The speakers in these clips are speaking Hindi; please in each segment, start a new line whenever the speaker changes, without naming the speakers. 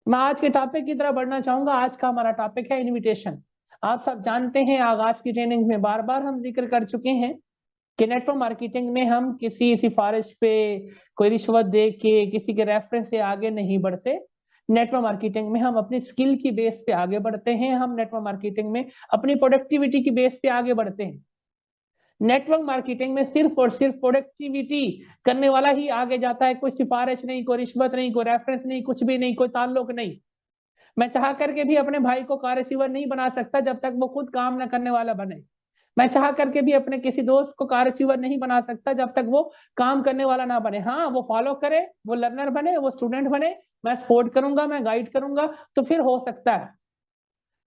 मैं आज के टॉपिक की तरफ बढ़ना चाहूंगा। आज का हमारा टॉपिक है इनविटेशन। आप सब जानते हैं, आगाज की ट्रेनिंग में बार बार हम जिक्र कर चुके हैं कि नेटवर्क मार्केटिंग में हम किसी सिफारिश पे, कोई रिश्वत दे के, किसी के रेफरेंस से आगे नहीं बढ़ते। नेटवर्क मार्केटिंग में हम अपनी स्किल की बेस पे आगे बढ़ते हैं। हम नेटवर्क मार्केटिंग में अपनी प्रोडक्टिविटी की बेस पे आगे बढ़ते हैं। नेटवर्क मार्केटिंग में सिर्फ और सिर्फ प्रोडक्टिविटी करने वाला ही आगे जाता है। कोई सिफारिश नहीं, कोई रिश्वत नहीं, कोई रेफरेंस नहीं, कुछ भी नहीं, कोई ताल्लुक नहीं। मैं चाह करके भी अपने भाई को कार रिसीवर नहीं बना सकता जब तक वो खुद काम न करने वाला बने। मैं चाह करके भी अपने किसी दोस्त को कार रिसीवर नहीं बना सकता जब तक वो काम करने वाला ना बने। हाँ, वो फॉलो करे, वो लर्नर बने, वो स्टूडेंट बने, मैं सपोर्ट करूंगा, मैं गाइड करूंगा, तो फिर हो सकता है।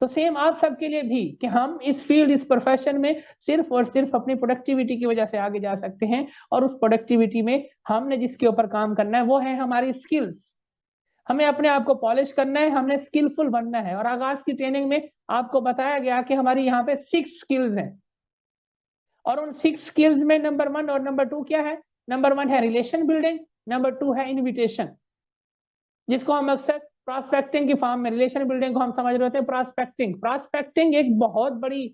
तो सेम आप सबके लिए भी कि हम इस फील्ड, इस प्रोफेशन में सिर्फ और सिर्फ अपनी प्रोडक्टिविटी की वजह से आगे जा सकते हैं। और उस प्रोडक्टिविटी में हमने जिसके ऊपर काम करना है वो है हमारी स्किल्स। हमें अपने आप को पॉलिश करना है, हमने स्किलफुल बनना है। और आगाज की ट्रेनिंग में आपको बताया गया कि हमारी यहाँ पे 6 स्किल्स हैं। और उन 6 स्किल्स में नंबर 1 और नंबर 2 क्या है? नंबर 1 है रिलेशन बिल्डिंग, नंबर 2 है इनविटेशन, जिसको हम अक्सर प्रॉस्पेक्टिंग की फॉर्म में, रिलेशन बिल्डिंग को हम समझ रहे होते हैं प्रॉस्पेक्टिंग। प्रॉस्पेक्टिंग एक बहुत बड़ी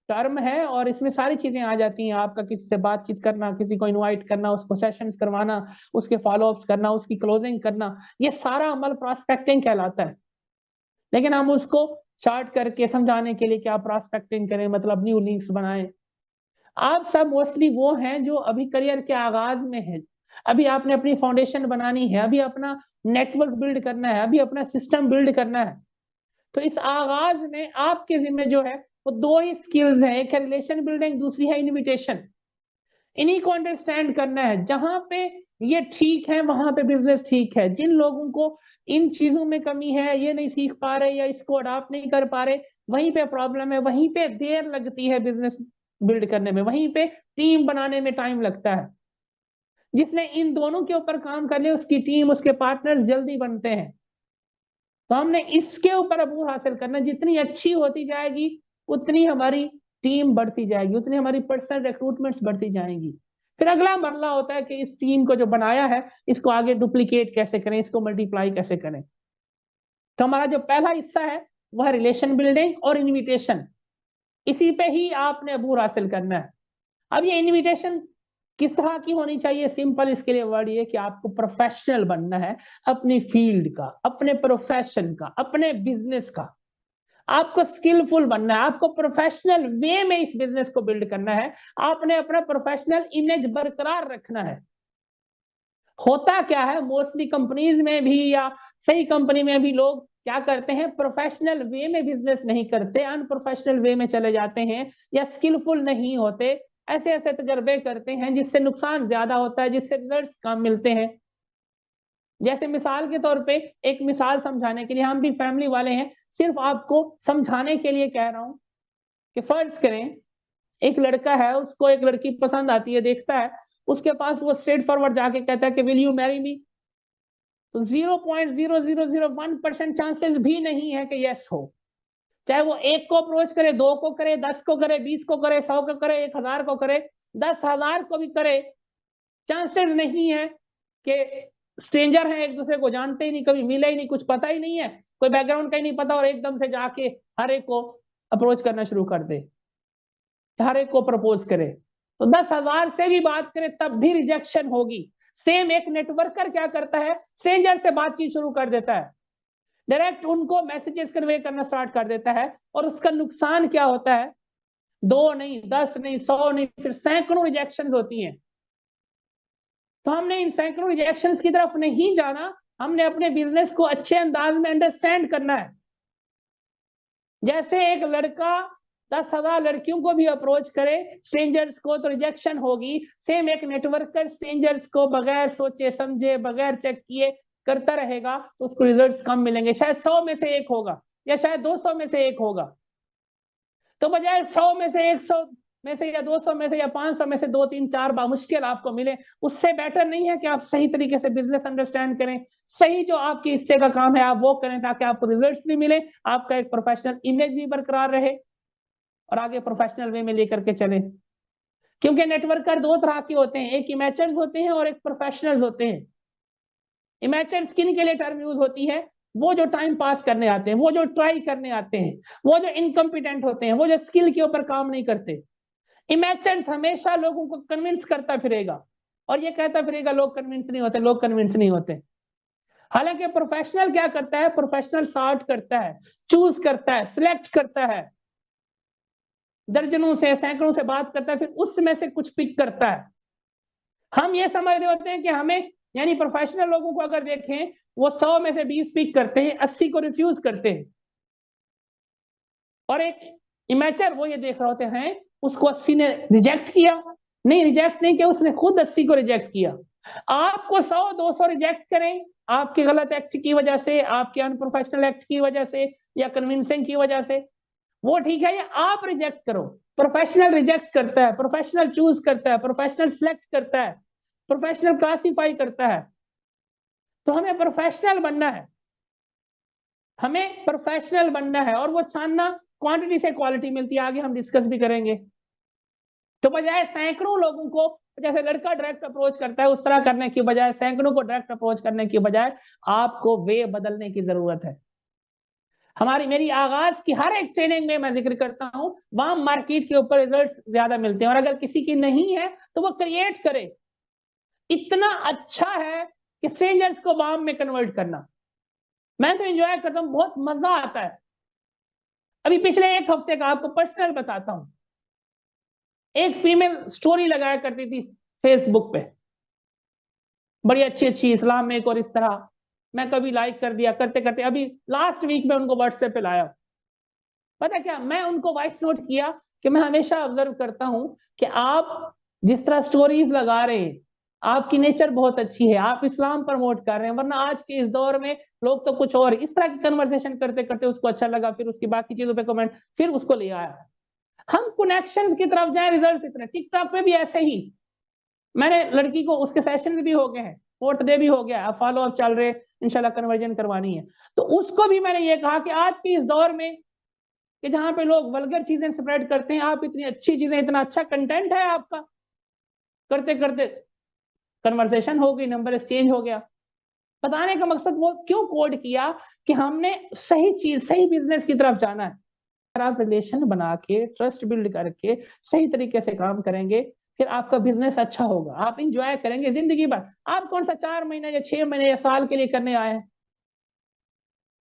टर्म है और इसमें सारी चीजें आ जाती हैं। आपका किसी से बातचीत करना, किसी को इनवाइट करना, उसको सेशंस करवाना, उसके फॉलोअप्स करना, उसकी क्लोजिंग करना, ये सारा अमल प्रॉस्पेक्टिंग कहलाता है। लेकिन हम उसको शार्ट करके समझाने के लिए क्या प्रॉस्पेक्टिंग करें, मतलब न्यू लिंक्स बनाएं। आप सब मोस्टली वो हैं जो अभी करियर के आगाज में है। अभी आपने अपनी फाउंडेशन बनानी है, अभी अपना नेटवर्क बिल्ड करना है, अभी अपना सिस्टम बिल्ड करना है। तो इस आगाज में आपके जिम्मे जो है वो दो ही स्किल्स हैं, एक है रिलेशन बिल्डिंग, दूसरी है इनविटेशन। इन्हीं को अंडरस्टैंड करना है। जहां पे ये ठीक है वहां पे बिजनेस ठीक है। जिन लोगों को इन चीजों में कमी है, ये नहीं सीख पा रहे या इसको अडॉप्ट नहीं कर पा रहे, वहीं पे प्रॉब्लम है, वहीं पे देर लगती है बिजनेस बिल्ड करने में, वहीं पे टीम बनाने में टाइम लगता है। जिसने इन दोनों के ऊपर काम कर लिया उसकी टीम, उसके पार्टनर जल्दी बनते हैं। तो हमने इसके ऊपर अबूर हासिल करना। जितनी अच्छी होती जाएगी उतनी हमारी टीम बढ़ती जाएगी, उतनी हमारी पर्सनल रिक्रूटमेंट्स बढ़ती जाएंगी। फिर अगला मरला होता है कि इस टीम को जो बनाया है इसको आगे डुप्लीकेट कैसे करें, इसको मल्टीप्लाई कैसे करें। तो हमारा जो पहला हिस्सा है वह रिलेशन बिल्डिंग और इनविटेशन। इसी पे ही आपने अबूर हासिल करना है। अब ये इनविटेशन किस तरह की होनी चाहिए? सिंपल इसके लिए वर्ड ये कि आपको प्रोफेशनल बनना है अपनी फील्ड का, अपने प्रोफेशन का, अपने बिजनेस का। आपको स्किलफुल बनना है, आपको प्रोफेशनल वे में इस बिजनेस को बिल्ड करना है। आपने अपना प्रोफेशनल इमेज बरकरार रखना है। होता क्या है मोस्टली कंपनीज में भी या सही कंपनी में भी, लोग क्या करते हैं, प्रोफेशनल वे में बिजनेस नहीं करते, अनप्रोफेशनल वे में चले जाते हैं या स्किलफुल नहीं होते। ऐसे ऐसे तजर्बे करते हैं जिससे नुकसान ज्यादा होता है, जिससे रिजल्ट कम मिलते हैं। जैसे मिसाल के तौर पे, एक मिसाल समझाने के लिए, हम भी फैमिली वाले हैं, सिर्फ आपको समझाने के लिए कह रहा हूं कि फर्ज करें एक लड़का है, उसको एक लड़की पसंद आती है, देखता है, उसके पास वो स्ट्रेट फॉरवर्ड जाके कहता है कि विल यू मैरी मी। तो 0.0001% चांसेस भी नहीं है कि यस हो। चाहे वो एक को अप्रोच करे, दो को करे, 10 को करे, 20 को करे, 100 को करे, 1000 को करे, 10,000 को भी करे, चांसेस नहीं है कि स्ट्रेंजर है, एक दूसरे को जानते ही नहीं, कभी मिले ही नहीं, कुछ पता ही नहीं है, कोई बैकग्राउंड का ही नहीं पता, और एकदम से जाके हर एक को अप्रोच करना शुरू कर दे, हर एक को प्रपोज करे। तो 10,000 से भी बात करे तब भी रिजेक्शन होगी। सेम एक नेटवर्कर क्या करता है, स्ट्रेंजर से बातचीत शुरू कर देता है, डायरेक्ट उनको मैसेजेस कन्वे करना स्टार्ट कर देता है। और उसका नुकसान क्या होता है? 2 नहीं, 10 नहीं, 100 नहीं, फिर सैकड़ों रिजेक्शन होती हैं। तो हमने इन सैकड़ों रिजेक्शन की तरफ नहीं जाना। हमने अपने बिजनेस को अच्छे अंदाज में अंडरस्टैंड करना है। जैसे एक लड़का 10,000 लड़कियों को भी अप्रोच करे स्ट्रेंजर्स को तो रिजेक्शन होगी, सेम एक नेटवर्कर स्ट्रेंजर्स को बगैर सोचे समझे, बगैर चेक किए करता रहेगा तो उसको रिजल्ट्स कम मिलेंगे। शायद 100 में से एक होगा या शायद 200 में से एक होगा। तो बजाय 100 में से 100 में से या 200 में से या 500 में से 2 3 4 मुश्किल आपको मिले, उससे बेटर नहीं है कि आप सही तरीके से बिजनेस अंडरस्टैंड करें, सही जो आपके हिस्से का काम है आप वो करें, ताकि आपको रिजल्ट्स भी मिले, आपका एक प्रोफेशनल इमेज भी बरकरार रहे और आगे प्रोफेशनल वे में लेकर के चले। क्योंकि नेटवर्कर दो तरह के होते हैं, एक इमेचर्स होते हैं और एक प्रोफेशनल्स होते हैं। इमेचर्स किन के लिए टर्म यूज होती है? वो जो टाइम पास करने आते हैं, वो जो ट्राई करने आते हैं, वो जो इनकम्पिटेंट होते हैं, वो जो स्किल के ऊपर काम नहीं करते। इमेचर्स हमेशा लोगों को कन्विंस करता फिरेगा और ये कहता फिरेगा लोग कन्विंस नहीं होते, लोग कन्विंस नहीं होते। हालांकि प्रोफेशनल क्या करता है, प्रोफेशनल सॉर्ट करता है, चूज करता है, सिलेक्ट करता है, दर्जनों से सैकड़ों से बात करता है, फिर उसमें से कुछ पिक करता है। हम ये समझ रहे होते हैं कि हमें, यानी प्रोफेशनल लोगों को अगर देखें, वो 100 में से 20 पिक करते हैं, 80 को रिफ्यूज करते हैं। और एक इमेचर वो ये देख रहे होते हैं, उसको 80 ने रिजेक्ट किया, नहीं रिजेक्ट नहीं किया, उसने खुद 80 को रिजेक्ट किया। आपको 100-200 रिजेक्ट करें आपके गलत एक्ट की वजह से, आपके अनप्रोफेशनल एक्ट की वजह से, या कन्विंसिंग की वजह से, वो ठीक है, ये आप रिजेक्ट करो। प्रोफेशनल रिजेक्ट करता है, प्रोफेशनल चूज करता है, प्रोफेशनल सिलेक्ट करता है, प्रोफेशनल क्लासिफाई करता है। तो हमें प्रोफेशनल बनना है, हमें प्रोफेशनल बनना है, और वो छानना क्वांटिटी से क्वालिटी मिलती है, आगे हम डिस्कस भी करेंगे। तो बजाय सैकड़ों लोगों को, जैसे लड़का डायरेक्ट अप्रोच करता है उस तरह करने की बजाय, सैकड़ों को डायरेक्ट अप्रोच करने की बजाय, आपको वे बदलने की जरूरत है। मेरी आगाज की हर एक ट्रेनिंग में मैं जिक्र करता हूं, वार्म मार्केट के ऊपर रिजल्ट ज्यादा मिलते हैं, और अगर किसी की नहीं है तो वो क्रिएट करे। इतना अच्छा है कि स्ट्रेंजर्स को वार्म में कन्वर्ट करना, मैं तो एंजॉय करता हूं, बहुत मजा आता है। अभी पिछले एक हफ्ते का आपको पर्सनल बताता हूं। एक फीमेल स्टोरी लगाया करती थी फेसबुक पे, बड़ी अच्छी अच्छी इस्लाम में, और इस तरह मैं कभी लाइक कर दिया, करते करते अभी लास्ट वीक में उनको व्हाट्सएप पे लाया। पता क्या, मैं उनको वॉइस नोट किया कि मैं हमेशा ऑब्जर्व करता हूं कि आप जिस तरह स्टोरीज लगा रहे हैं, आपकी नेचर बहुत अच्छी है, आप इस्लाम प्रमोट कर रहे हैं, वरना आज के इस दौर में लोग तो कुछ और, इस तरह की कन्वर्सेशन करते करते उसको अच्छा लगा, फिर उसकी बाकी चीजों पे कमेंट, फिर उसको ले आया। हम कनेक्शंस की तरफ जाए, रिजल्ट इतने। टिकटॉक पे भी ऐसे ही, मैंने लड़की को, उसके सेशन भी हो गए हैं, 4th डे भी हो गया, अब फॉलो अप चल रहे, इंशाल्लाह कन्वर्जन करवानी है। तो उसको भी मैंने ये कहा कि आज के इस दौर में कि जहां पे लोग वल्गर चीजें स्प्रेड करते हैं, आप इतनी अच्छी चीजें, इतना अच्छा कंटेंट है आपका, करते करते कन्वर्सेशन हो गई, नंबर एक्सचेंज हो गया। बताने का मकसद वो क्यों कोड किया कि हमने सही चीज, सही बिजनेस की तरफ जाना है। अगर आप रिलेशन बना के, ट्रस्ट बिल्ड करके सही तरीके से काम करेंगे, फिर आपका बिजनेस अच्छा होगा, आप इंजॉय करेंगे जिंदगी भर। आप कौन सा 4 महीने या 6 महीने या साल के लिए करने आए हैं?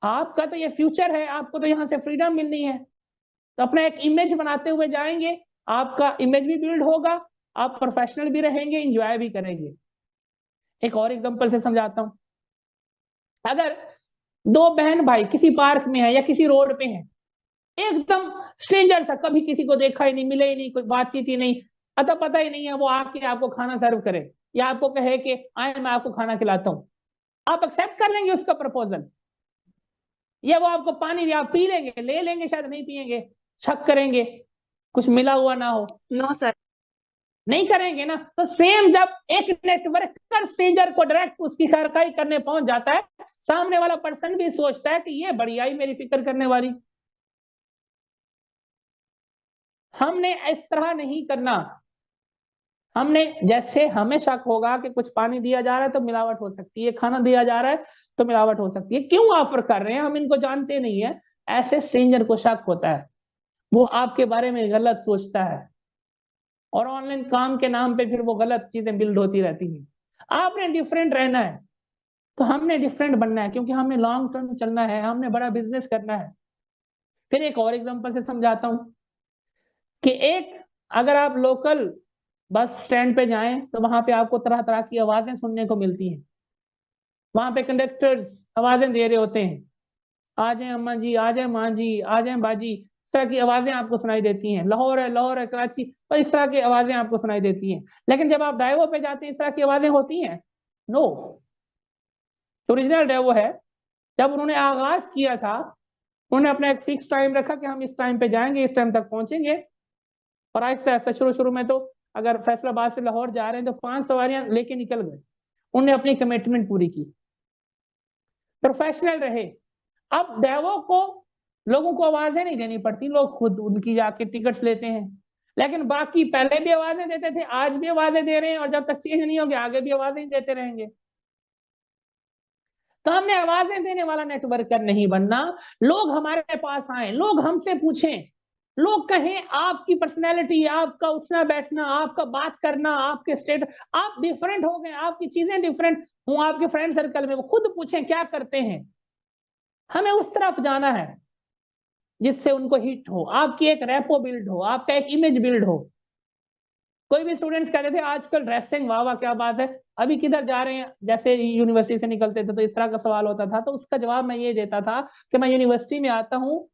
आपका तो ये फ्यूचर है, आपको तो यहाँ से फ्रीडम मिलनी है। तो अपना एक इमेज बनाते हुए जाएंगे, आपका इमेज भी बिल्ड होगा, आप प्रोफेशनल भी रहेंगे, इंजॉय भी करेंगे। एक और एग्जांपल से समझाता हूं। अगर दो बहन भाई किसी पार्क में है या किसी रोड पे हैं, एकदम स्ट्रेंजर था, कभी किसी को देखा ही नहीं, मिले ही नहीं, कोई बातचीत ही नहीं, अतः पता ही नहीं है, वो आके आपको खाना सर्व करे या आपको कहे कि आए मैं आपको खाना खिलाता हूं, आप एक्सेप्ट कर लेंगे उसका प्रपोजल? या वो आपको पानी दिया, आप पी लेंगे, ले लेंगे, शायद नहीं पिएंगे, शक करेंगे कुछ मिला हुआ ना हो?
No sir.
नहीं करेंगे ना। तो सेम, जब एक नेटवर्कर स्ट्रेंजर को डायरेक्ट उसकी खैरखाई करने पहुंच जाता है, सामने वाला पर्सन भी सोचता है कि ये बढ़िया ही मेरी फिक्र करने वाली। हमने इस तरह नहीं करना। हमने, जैसे हमें शक होगा कि कुछ पानी दिया जा रहा है तो मिलावट हो सकती है, खाना दिया जा रहा है तो मिलावट हो सकती है, क्यों ऑफर कर रहे हैं, हम इनको जानते नहीं है, ऐसे स्ट्रेंजर को शक होता है, वो आपके बारे में गलत सोचता है, और ऑनलाइन काम के नाम पे फिर वो गलत चीजें बिल्ड होती रहती हैं। आपने डिफरेंट रहना है, तो हमने डिफरेंट बनना है, क्योंकि हमने लॉन्ग टर्म चलना है, हमने बड़ा बिजनेस करना है। फिर एक और एग्जांपल से समझाता हूं कि अगर आप लोकल बस स्टैंड पे जाएं तो वहां पे आपको तरह तरह की आवाजें सुनने को मिलती हैं। वहां पे कंडक्टर्स आवाजें दे रहे होते हैं, आ जाए अम्मा जी, आ जाए माँ जी, आ जाए बाजी, इस तरह की आवाजें आपको सुनाई देती हैं। लाहौर है, कराची, और इस तरह की आवाजें आपको सुनाई देती हैं। लेकिन जब आप डाइवो पे जाते हैं, इस तरह की आवाजें होती हैं? नो। ओरिजिनल डाइवो है, जब उन्होंने आगाज किया था, उन्होंने अपना एक फिक्स टाइम रखा कि हम इस टाइम पे जाएंगे, इस टाइम तक पहुंचेंगे। और ऐसा ऐसा शुरू शुरू में तो अगर फैसलाबाद से लाहौर जा रहे हैं तो 5 सवारियां लेके निकल गए। उन्होंने अपनी कमिटमेंट पूरी की, प्रोफेशनल रहे। अब डेवो को लोगों को आवाजें नहीं देनी पड़ती, लोग खुद उनकी जाके टिकट्स लेते हैं। लेकिन बाकी पहले भी आवाजें देते थे, आज भी आवाजें दे रहे हैं, और जब तक चेंज नहीं होगी आगे भी आवाजें ही देते रहेंगे। तो हमने आवाजें देने वाला नेटवर्कर नहीं बनना। लोग हमारे पास आए, लोग हमसे पूछें, लोग कहें आपकी पर्सनैलिटी, आपका उठना बैठना, आपका बात करना, आपके स्टेट, आप डिफरेंट हो गए, आपकी चीजें डिफरेंट हूं आपके फ्रेंड सर्कल में, वो खुद पूछें क्या करते हैं। हमें उस तरफ जाना है जिससे उनको हिट हो, आपकी एक रेपो बिल्ड हो, आपका एक इमेज बिल्ड हो। कोई भी स्टूडेंट्स कहते थे आजकल ड्रेसिंग, वाह वाह क्या बात है, अभी किधर जा रहे हैं, जैसे यूनिवर्सिटी से निकलते थे तो इस तरह का सवाल होता था, तो उसका जवाब मैं ये देता था कि मैं यूनिवर्सिटी में आता हूँ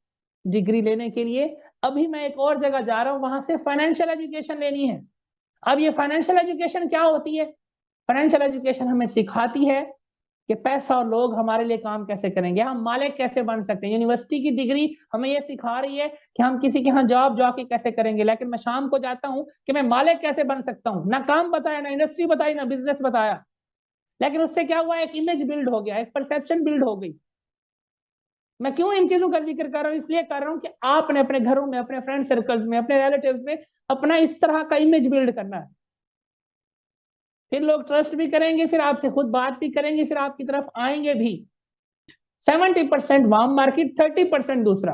डिग्री लेने के लिए, अभी मैं एक और जगह जा रहा हूँ, वहां से फाइनेंशियल एजुकेशन लेनी है। अब ये फाइनेंशियल एजुकेशन क्या होती है? फाइनेंशियल एजुकेशन हमें सिखाती है कि पैसा और लोग हमारे लिए काम कैसे करेंगे, हम मालिक कैसे बन सकते हैं। यूनिवर्सिटी की डिग्री हमें यह सिखा रही है कि हम किसी के यहाँ जॉब जाके कैसे करेंगे, लेकिन मैं शाम को जाता हूँ कि मैं मालिक कैसे बन सकता हूँ। ना काम बताया, ना इंडस्ट्री बताई, ना बिजनेस बताया, लेकिन उससे क्या हुआ, एक इमेज बिल्ड हो गया, एक परसेप्शन बिल्ड हो गई। मैं क्यों इन चीजों का जिक्र कर रहा हूँ? इसलिए कर रहा हूँ कि आपने अपने घरों में, अपने फ्रेंड सर्कल्स में, अपने रिलेटिव्स में अपना इस तरह का इमेज बिल्ड करना है। फिर लोग ट्रस्ट भी करेंगे, फिर आपसे खुद बात भी करेंगे, फिर आपकी तरफ आएंगे भी। 70% वार्म मार्केट, 30% दूसरा।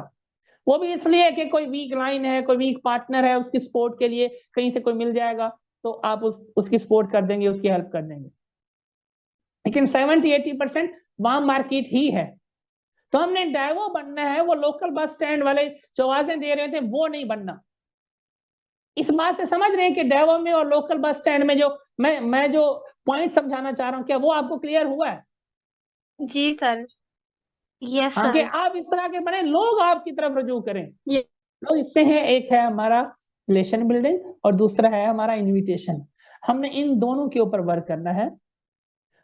वो भी इसलिए कि कोई वीक लाइन है, कोई वीक पार्टनर है, उसकी सपोर्ट के लिए कहीं से कोई मिल जाएगा तो आप उसकी सपोर्ट कर देंगे, उसकी हेल्प कर देंगे। लेकिन 70-80% वार्म मार्केट ही है। तो हमने डाइवो बनना है, वो लोकल बस स्टैंड वाले जो आवाजें दे रहे थे वो नहीं बनना। इस बात से समझ रहे हैं कि डाइवो में और लोकल बस स्टैंड में जो मैं जो पॉइंट समझाना चाह रहा हूं, क्या वो आपको क्लियर हुआ है?
जी सर। यस
हाँ, कि
सर।
आप इस तरह के बने, लोग आपकी तरफ रुजू करें। ये लोग इससे हैं, एक है हमारा रिलेशन बिल्डिंग और दूसरा है हमारा इनविटेशन। हमने इन दोनों के ऊपर वर्क करना है।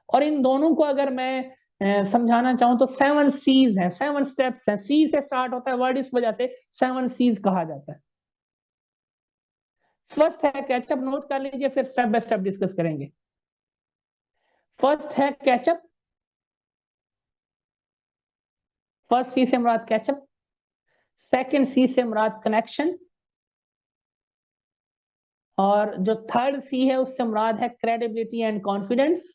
और इन दोनों को अगर मैं समझाना चाहूं तो 7 C's है, 7 स्टेप्स है। सी से स्टार्ट होता है वर्ड, इस वजह से 7 C's कहा जाता है। फर्स्ट है कैचअप, नोट कर लीजिए, फिर स्टेप बाय स्टेप डिस्कस करेंगे। फर्स्ट है कैचअप। फर्स्ट सी से मुराद कैचअप। सेकंड सी से मुराद कनेक्शन। और जो थर्ड सी है उससे मुराद है क्रेडिबिलिटी एंड कॉन्फिडेंस।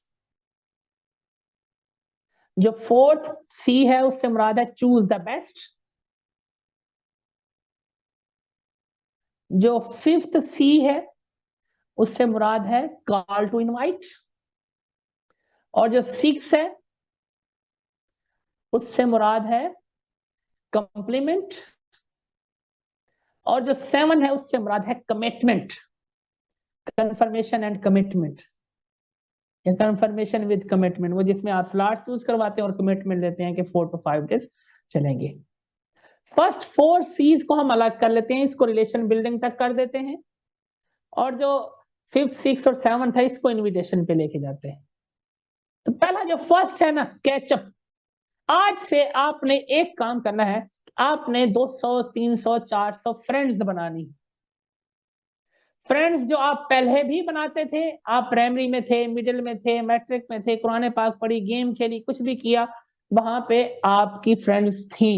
जो फोर्थ सी है उससे मुराद है चूज द बेस्ट। जो फिफ्थ सी है उससे मुराद है कॉल टू इनवाइट। और जो सिक्स है उससे मुराद है कंप्लीमेंट। और जो सेवन है उससे मुराद है कमिटमेंट, कंफर्मेशन एंड कमिटमेंट, या कंफर्मेशन विद कमिटमेंट, वो जिसमें आप स्लॉट चूज करवाते हैं और कमिटमेंट देते हैं कि 4 to 5 days चलेंगे। फर्स्ट 4 C's को हम अलग कर लेते हैं, इसको रिलेशन बिल्डिंग तक कर देते हैं, और जो फिफ्थ सिक्स और सेवंथ है इसको इनविटेशन पे लेके जाते हैं। तो पहला जो फर्स्ट है ना, कैचअप। आज से आपने एक काम करना है, आपने 200 300 400 फ्रेंड्स बनानी। फ्रेंड्स जो आप पहले भी बनाते थे, आप प्राइमरी में थे, मिडिल में थे, मैट्रिक में थे, कुरान पाक पढ़ी, गेम खेली, कुछ भी किया, वहां पे आपकी फ्रेंड्स थी।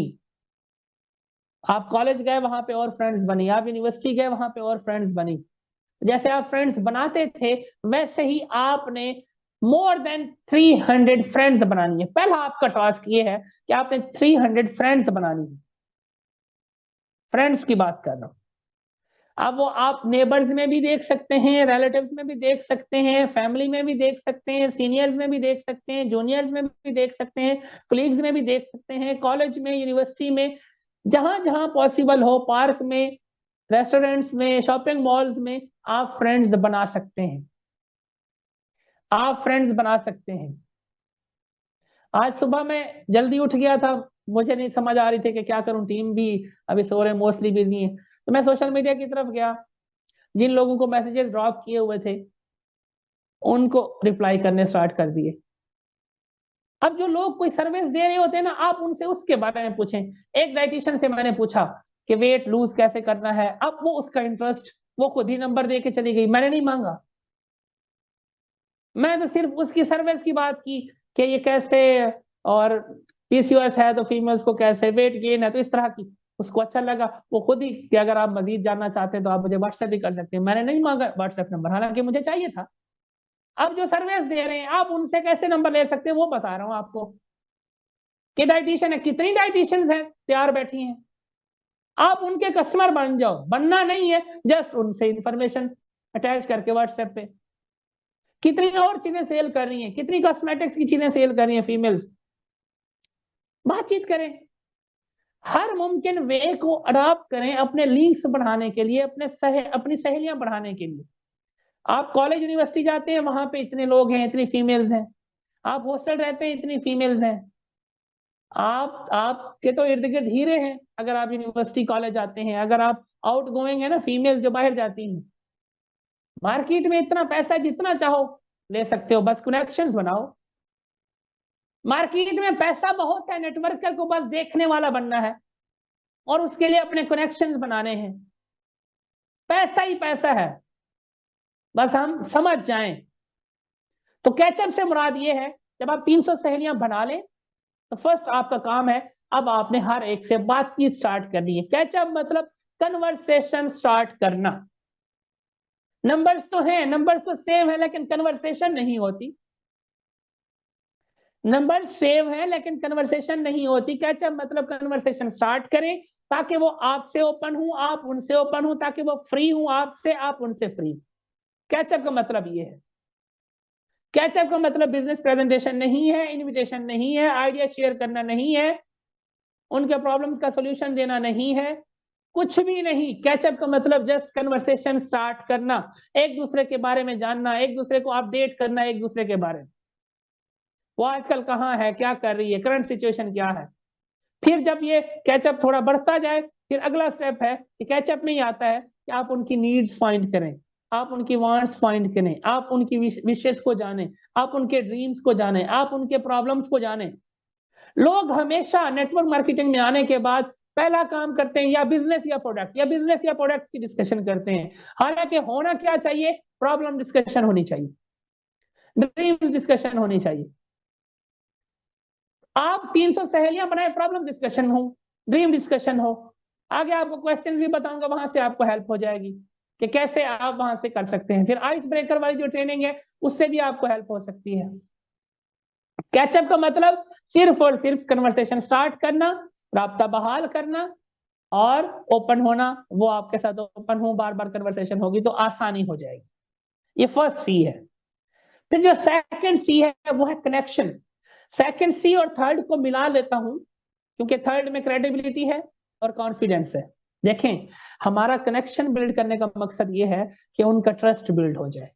आप कॉलेज गए, वहां पे और फ्रेंड्स बनी, आप यूनिवर्सिटी गए, वहां पे और फ्रेंड्स बनी। जैसे आप फ्रेंड्स बनाते थे वैसे ही आपने मोर देन 300 फ्रेंड्स बनानी है। पहला आपका टास्क ये है कि आपने 300 फ्रेंड्स बनानी है। फ्रेंड्स की बात कर रहा हूं। अब वो आप नेबर्स में भी देख सकते हैं, रिलेटिव्स में भी देख सकते हैं, फैमिली में भी देख सकते हैं, सीनियर्स में भी देख सकते हैं, जूनियर्स में भी देख सकते हैं, कोलीग्स में भी देख सकते हैं, कॉलेज में, यूनिवर्सिटी में, जहां जहां पॉसिबल हो, पार्क में, रेस्टोरेंट्स में, शॉपिंग मॉल्स में, आप फ्रेंड्स बना सकते हैं। आप फ्रेंड्स बना सकते हैं। आज सुबह मैं जल्दी उठ गया था, मुझे नहीं समझ आ रही थी कि क्या करूं, टीम भी अभी सो रहे, मोस्टली बिजी है, तो मैं सोशल मीडिया की तरफ गया, जिन लोगों को मैसेजेस ड्रॉप किए हुए थे उनको रिप्लाई करने स्टार्ट कर दिए। अब जो लोग कोई सर्विस दे रहे होते हैं ना, आप उनसे उसके बारे में पूछें। एक डाइटिशियन से मैंने पूछा कि वेट लूज कैसे करना है, अब वो उसका इंटरेस्ट, वो खुद ही नंबर दे के चली गई, मैंने नहीं मांगा। मैं तो सिर्फ उसकी सर्विस की बात की कि ये कैसे, और पीसीओएस है तो फीमेल्स को कैसे, वेट गेन है तो इस तरह की। उसको अच्छा लगा, वो खुद ही कि अगर आप मजीद जानना चाहते हैं तो आप मुझे व्हाट्सएप भी कर सकते हैं। मैंने नहीं मांगा व्हाट्सएप नंबर, हालांकि मुझे चाहिए था। अब जो सर्विस दे रहे हैं आप उनसे कैसे नंबर ले सकते हैं वो बता रहा हूं आपको। कि डाइटिशियन है, कितनी डाइटिशियंस हैं तैयार बैठी हैं, आप उनके कस्टमर बन जाओ। बनना नहीं है, जस्ट उनसे इंफॉर्मेशन अटैच करके व्हाट्सएप पे कितनी और चीजें सेल कर रही हैं, कितनी कॉस्मेटिक्स की चीजें सेल कर रही हैं फीमेल्स, बातचीत करें, हर मुमकिन वे को अडॉप्ट करें अपने लिंक्स बढ़ाने के लिए, अपनी सहेलियां बढ़ाने के लिए। आप कॉलेज यूनिवर्सिटी जाते हैं, वहां पे इतने लोग हैं, इतनी फीमेल्स हैं, आप हॉस्टल रहते हैं, इतनी फीमेल्स हैं, आपके तो इर्द गिर्द हीरे हैं अगर आप यूनिवर्सिटी कॉलेज जाते हैं, अगर आप आउट गोइंग है ना, फीमेल्स जो बाहर जाती हैं, मार्केट में इतना पैसा जितना चाहो ले सकते हो, बस कनेक्शंस बनाओ। मार्केट में पैसा बहुत है, नेटवर्कर को बस देखने वाला बनना है और उसके लिए अपने कनेक्शंस बनाने हैं, पैसा ही पैसा है, बस हम समझ जाएं। तो कैचअप से मुराद ये है, जब आप 300 सहेलियां बना लें तो फर्स्ट आपका काम है, अब आपने हर एक से बातचीत स्टार्ट करनी है। कैचअप मतलब कन्वर्सेशन स्टार्ट करना। नंबर्स तो हैं, नंबर्स तो सेव है, लेकिन कन्वर्सेशन नहीं होती। नंबर सेव है लेकिन कन्वर्सेशन नहीं होती। कैचअप मतलब कन्वर्सेशन स्टार्ट करें ताकि वो आपसे ओपन हूं, आप उनसे ओपन हूं, ताकि वो फ्री हूं आपसे, आप उनसे फ्री। कैचअप का मतलब ये है। कैचअप का मतलब बिजनेस प्रेजेंटेशन नहीं है, इनविटेशन नहीं है, आइडिया शेयर करना नहीं है, उनके प्रॉब्लम्स का सोल्यूशन देना नहीं है, कुछ भी नहीं। कैचअप का मतलब जस्ट कन्वर्सेशन स्टार्ट करना, एक दूसरे के बारे में जानना, एक दूसरे को अपडेट करना, एक दूसरे के बारे में, वो आजकल कहाँ है, क्या कर रही है, करंट सिचुएशन क्या है। फिर जब ये कैचअप थोड़ा बढ़ता जाए, फिर अगला स्टेप है कि कैचअप में ही आता है कि आप उनकी नीड्स फाइंड करें, आप उनकी वांट्स फाइंड करें, आप उनकी विशेष को जानें, आप उनके ड्रीम्स को जानें, आप उनके प्रॉब्लम्स को जानें। लोग हमेशा नेटवर्क मार्केटिंग में आने के बाद पहला काम करते हैं या बिजनेस या प्रोडक्ट, या बिजनेस या प्रोडक्ट की डिस्कशन करते हैं। हालांकि होना क्या चाहिए, प्रॉब्लम डिस्कशन होनी चाहिए, ड्रीम डिस्कशन होनी चाहिए। आप 300 सहेलियां बनाए, प्रॉब्लम डिस्कशन हो, ड्रीम डिस्कशन हो। आगे आपको क्वेश्चन भी बताऊंगा, वहां से आपको हेल्प हो जाएगी कि कैसे आप वहां से कर सकते हैं। फिर आइस ब्रेकर वाली जो ट्रेनिंग है उससे भी आपको हेल्प हो सकती है। कैचअप का मतलब सिर्फ और सिर्फ कन्वर्सेशन स्टार्ट करना, राब्ता बहाल करना और ओपन होना। वो आपके साथ ओपन हो, बार बार कन्वर्सेशन होगी तो आसानी हो जाएगी। ये फर्स्ट सी है। फिर जो सेकंड सी है वो है कनेक्शन। सेकंड सी और थर्ड को मिला लेता हूं क्योंकि थर्ड में क्रेडिबिलिटी है और कॉन्फिडेंस है। देखें, हमारा कनेक्शन बिल्ड करने का मकसद ये है कि उनका ट्रस्ट बिल्ड हो जाए।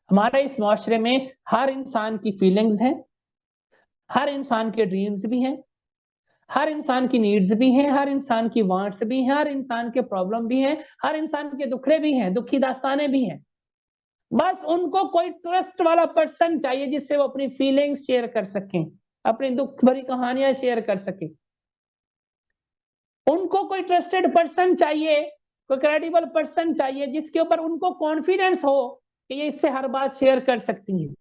हमारे इस माशरे में हर इंसान की फीलिंग्स हैं, हर इंसान के ड्रीम्स भी हैं, हर इंसान की नीड्स भी हैं, हर इंसान की वांट्स भी हैं, हर इंसान के प्रॉब्लम भी हैं, हर इंसान के दुखड़े भी हैं, दुखी दास्तानें भी हैं। बस उनको कोई ट्रस्ट वाला पर्सन चाहिए जिससे वो अपनी फीलिंग्स शेयर कर सकें, अपनी दुख भरी कहानियां शेयर कर सकें। उनको कोई ट्रस्टेड पर्सन चाहिए, कोई क्रेडिबल पर्सन चाहिए जिसके ऊपर उनको कॉन्फिडेंस हो कि ये इससे हर बात शेयर कर सकती है।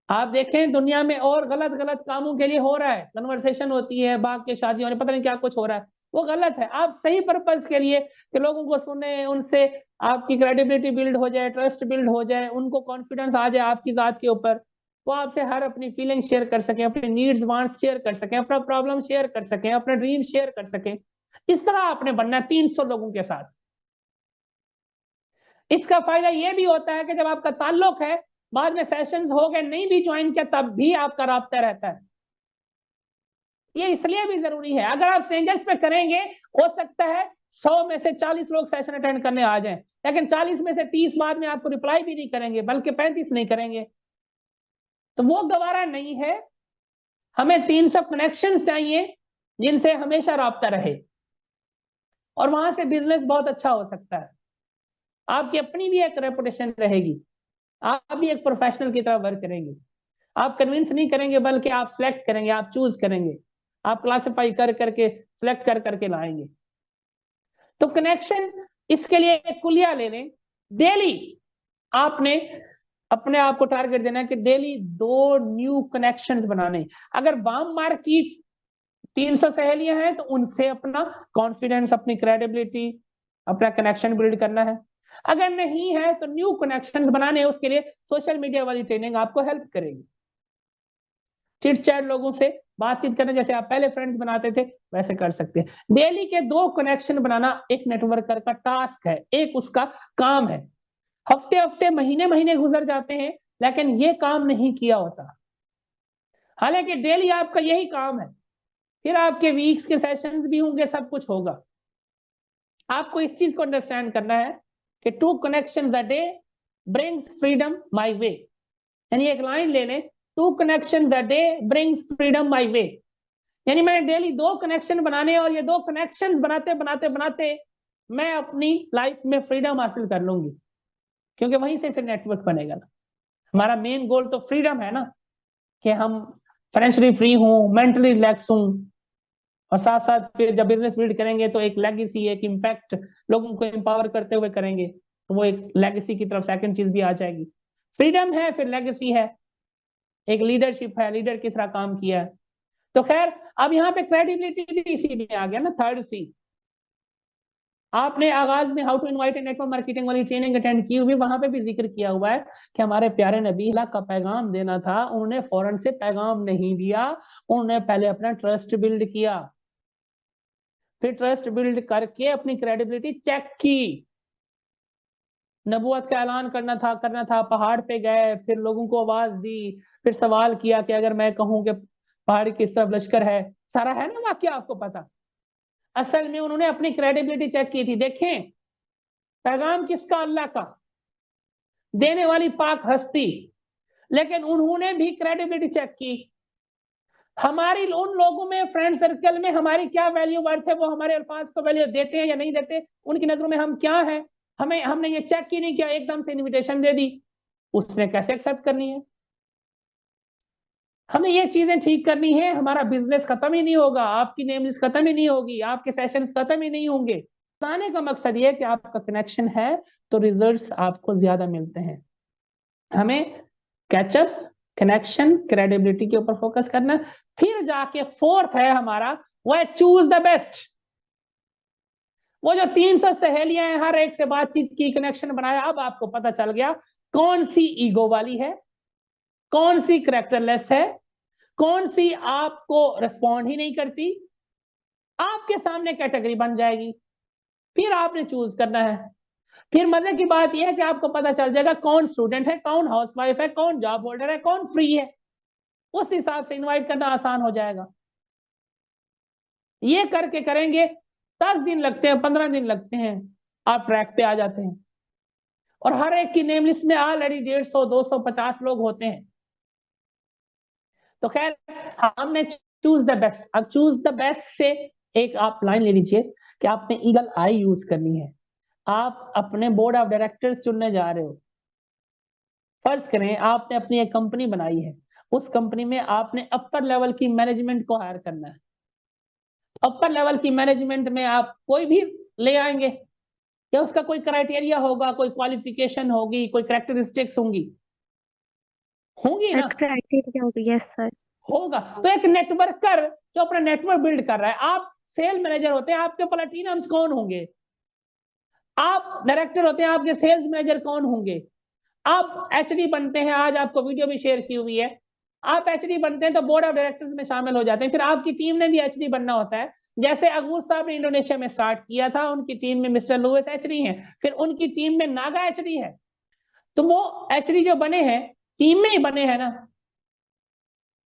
आप देखें दुनिया में और गलत गलत कामों के लिए हो रहा है, कन्वर्सेशन होती है, बाग के शादियों में पता नहीं क्या कुछ हो रहा है, वो गलत है। आप सही पर्पज के लिए कि लोगों को सुने, उनसे आपकी क्रेडिबिलिटी बिल्ड हो जाए, ट्रस्ट बिल्ड हो जाए, उनको कॉन्फिडेंस आ जाए आपकी जात के ऊपर, वो आपसे हर अपनी फीलिंग शेयर कर सके, अपने नीड्स वांट्स शेयर कर सके, अपना प्रॉब्लम शेयर कर सके, अपना ड्रीम शेयर कर सके। इस तरह आपने बनना है 300 लोगों के साथ। इसका फायदा यह भी होता है कि जब आपका ताल्लुक है, बाद में सेशंस हो गए, नहीं भी ज्वाइन किया तब भी आपका राब्ता रहता है। ये इसलिए भी जरूरी है, अगर आप स्ट्रेंजर्स पे करेंगे हो सकता है 100 में से 40 लोग सेशन अटेंड करने आ जाएं, लेकिन 40 में से 30 बाद में आपको रिप्लाई भी नहीं करेंगे, बल्कि 35 नहीं करेंगे, तो वो गवारा नहीं है। हमें 300 कनेक्शंस चाहिए जिनसे हमेशा राब्ता रहे और वहां से बिजनेस बहुत अच्छा हो सकता है। आपकी अपनी भी एक रेपुटेशन रहेगी, आप भी एक प्रोफेशनल की तरह वर्क करेंगे। आप कन्विंस नहीं करेंगे बल्कि आप सिलेक्ट करेंगे, आप चूज करेंगे, आप क्लासिफाई कर करके सिलेक्ट कर करके लाएंगे। तो कनेक्शन, इसके लिए एक कुलिया ले लें। डेली आपने अपने आप को टारगेट देना है कि डेली 2 न्यू कनेक्शंस बनाने। अगर बाम मार्क की 300 सहेलियां हैं तो उनसे अपना कॉन्फिडेंस, अपनी क्रेडिबिलिटी, अपना कनेक्शन बिल्ड करना है। अगर नहीं है तो न्यू कनेक्शंस बनाने, उसके लिए सोशल मीडिया वाली ट्रेनिंग आपको हेल्प करेगी। चिट चैट लोगों से बातचीत करना, जैसे आप पहले फ्रेंड्स बनाते थे वैसे कर सकते हैं। डेली के 2 कनेक्शन बनाना एक नेटवर्कर का टास्क है, एक उसका काम है। हफ्ते हफ्ते महीने महीने गुजर जाते हैं लेकिन ये काम नहीं किया होता। हालांकि डेली आपका यही काम है, फिर आपके वीक्स के सेशंस भी होंगे, सब कुछ होगा। आपको इस चीज को अंडरस्टैंड करना है कि 2 connection a day brings freedom my way. यानी एक लाइन ले लें, 2 connection a day brings freedom my way. यानी मैंने डेली 2 कनेक्शन बनाने, और ये 2 कनेक्शन बनाते बनाते बनाते मैं अपनी लाइफ में फ्रीडम हासिल कर लूंगी, क्योंकि वहीं से फिर नेटवर्क बनेगा ना। हमारा मेन गोल तो फ्रीडम है ना, कि हम फाइनेंशियली फ्री हूं, मेंटली रिलैक्स हूं, और साथ साथ फिर जब बिजनेस बिल्ड करेंगे तो एक लेगेसी, एक इम्पैक्ट, लोगों को एम्पावर करते हुए करेंगे, तो वो एक लेगेसी की तरफ सेकंड चीज भी आ जाएगी। फ्रीडम है, फिर लेगेसी है, एक लीडरशिप है, लीडर की तरह काम किया है। तो खैर, अब यहाँ पे क्रेडिबिलिटी भी इसी में आ गया ना, 3rd C। आपने आगाज में how to invite network marketing वाली ट्रेनिंग अटेंड की हुई, वहां पे भी जिक्र किया हुआ है कि हमारे प्यारे नबी अल्लाह का पैगाम देना था, उन्होंने फौरन से पैगाम नहीं दिया, उन्होंने पहले अपना ट्रस्ट बिल्ड किया, फिर ट्रस्ट बिल्ड करके अपनी क्रेडिबिलिटी चेक की। नबूवत का ऐलान करना था, पहाड़ पे गए, फिर लोगों को आवाज दी, फिर सवाल किया कि अगर मैं कहूं कि पहाड़ की तरफ लश्कर है, सारा है ना वाक्य आपको पता। असल में उन्होंने अपनी क्रेडिबिलिटी चेक की थी। देखें, पैगाम किसका? अल्लाह का, देने वाली पाक हस्ती, लेकिन उन्होंने भी क्रेडिबिलिटी चेक की। हमारी उन लोगों में, फ्रेंड सर्कल में हमारी क्या वैल्यू वर्थ है, वो हमारे अल्फाज को वैल्यू देते हैं या नहीं देते, उनकी नजरों में हम क्या है, हमने ये चेक ही नहीं किया, एकदम से इनविटेशन दे दी, उसने कैसे एक्सेप्ट करनी है? हमें ये चीजें ठीक करनी है, हमारा बिजनेस खत्म ही नहीं होगा, आपकी नेम लिस्ट खत्म ही नहीं होगी, आपके सेशंस खत्म ही नहीं होंगे। बताने का मकसद ये है कि आपका कनेक्शन है तो रिजल्ट्स आपको ज्यादा मिलते हैं। हमें कैचअप, कनेक्शन, क्रेडिबिलिटी के ऊपर फोकस करना। फिर जाके 4th है हमारा, वो है चूज द बेस्ट। वो जो 300 सहेलियां हैं, हर एक से बातचीत की, कनेक्शन बनाया, अब आपको पता चल गया कौन सी ईगो वाली है, कौन सी करेक्टरलेस है, कौन सी आपको रिस्पॉन्ड ही नहीं करती। आपके सामने कैटेगरी बन जाएगी, फिर आपने चूज करना है। फिर मजे की बात यह है कि आपको पता चल जाएगा कौन स्टूडेंट है, कौन हाउसवाइफ है, कौन जॉब होल्डर है, कौन फ्री है। उस हिसाब से इनवाइट करना आसान हो जाएगा। ये करके करेंगे, 10 दिन लगते हैं, 15 दिन लगते हैं, आप ट्रैक पे आ जाते हैं। और हर एक की नेम लिस्ट में ऑलरेडी 150, 250 लोग होते हैं। तो खैर, हमने चूज द बेस्ट। अब चूज द बेस्ट से एक आप लाइन ले लीजिए कि आपने ईगल आई यूज करनी है। आप अपने बोर्ड ऑफ डायरेक्टर्स चुनने जा रहे हो। फर्ज करें आपने अपनी एक कंपनी बनाई है, उस कंपनी में आपने अपर लेवल की मैनेजमेंट को हायर करना है। अपर लेवल की मैनेजमेंट में आप कोई भी ले आएंगे, या उसका कोई क्राइटेरिया होगा, कोई क्वालिफिकेशन होगी, कोई कैरेक्टरिस्टिक्स होंगी, होंगी ना?
क्राइटेरिया होगा, यस सर।
होगा। तो एक नेटवर्कर जो अपना नेटवर्क बिल्ड कर रहा है, आप सेल मैनेजर होते हैं, आपके प्लेटिनम्स कौन होंगे? आप डायरेक्टर होते हैं, आपके सेल्स मैनेजर कौन होंगे? आप एचडी बनते हैं, आज आपको वीडियो भी शेयर की हुई है, आप एचडी बनते हैं तो बोर्ड ऑफ डायरेक्टर्स में शामिल हो जाते हैं। फिर आपकी टीम ने भी एचडी बनना होता है। जैसे अगूस साहब ने इंडोनेशिया में स्टार्ट किया था, उनकी टीम में मिस्टर लुइस एचडी है, फिर उनकी टीम में नागा एचडी है। तो वो एचडी जो बने हैं, टीम में ही बने हैं ना।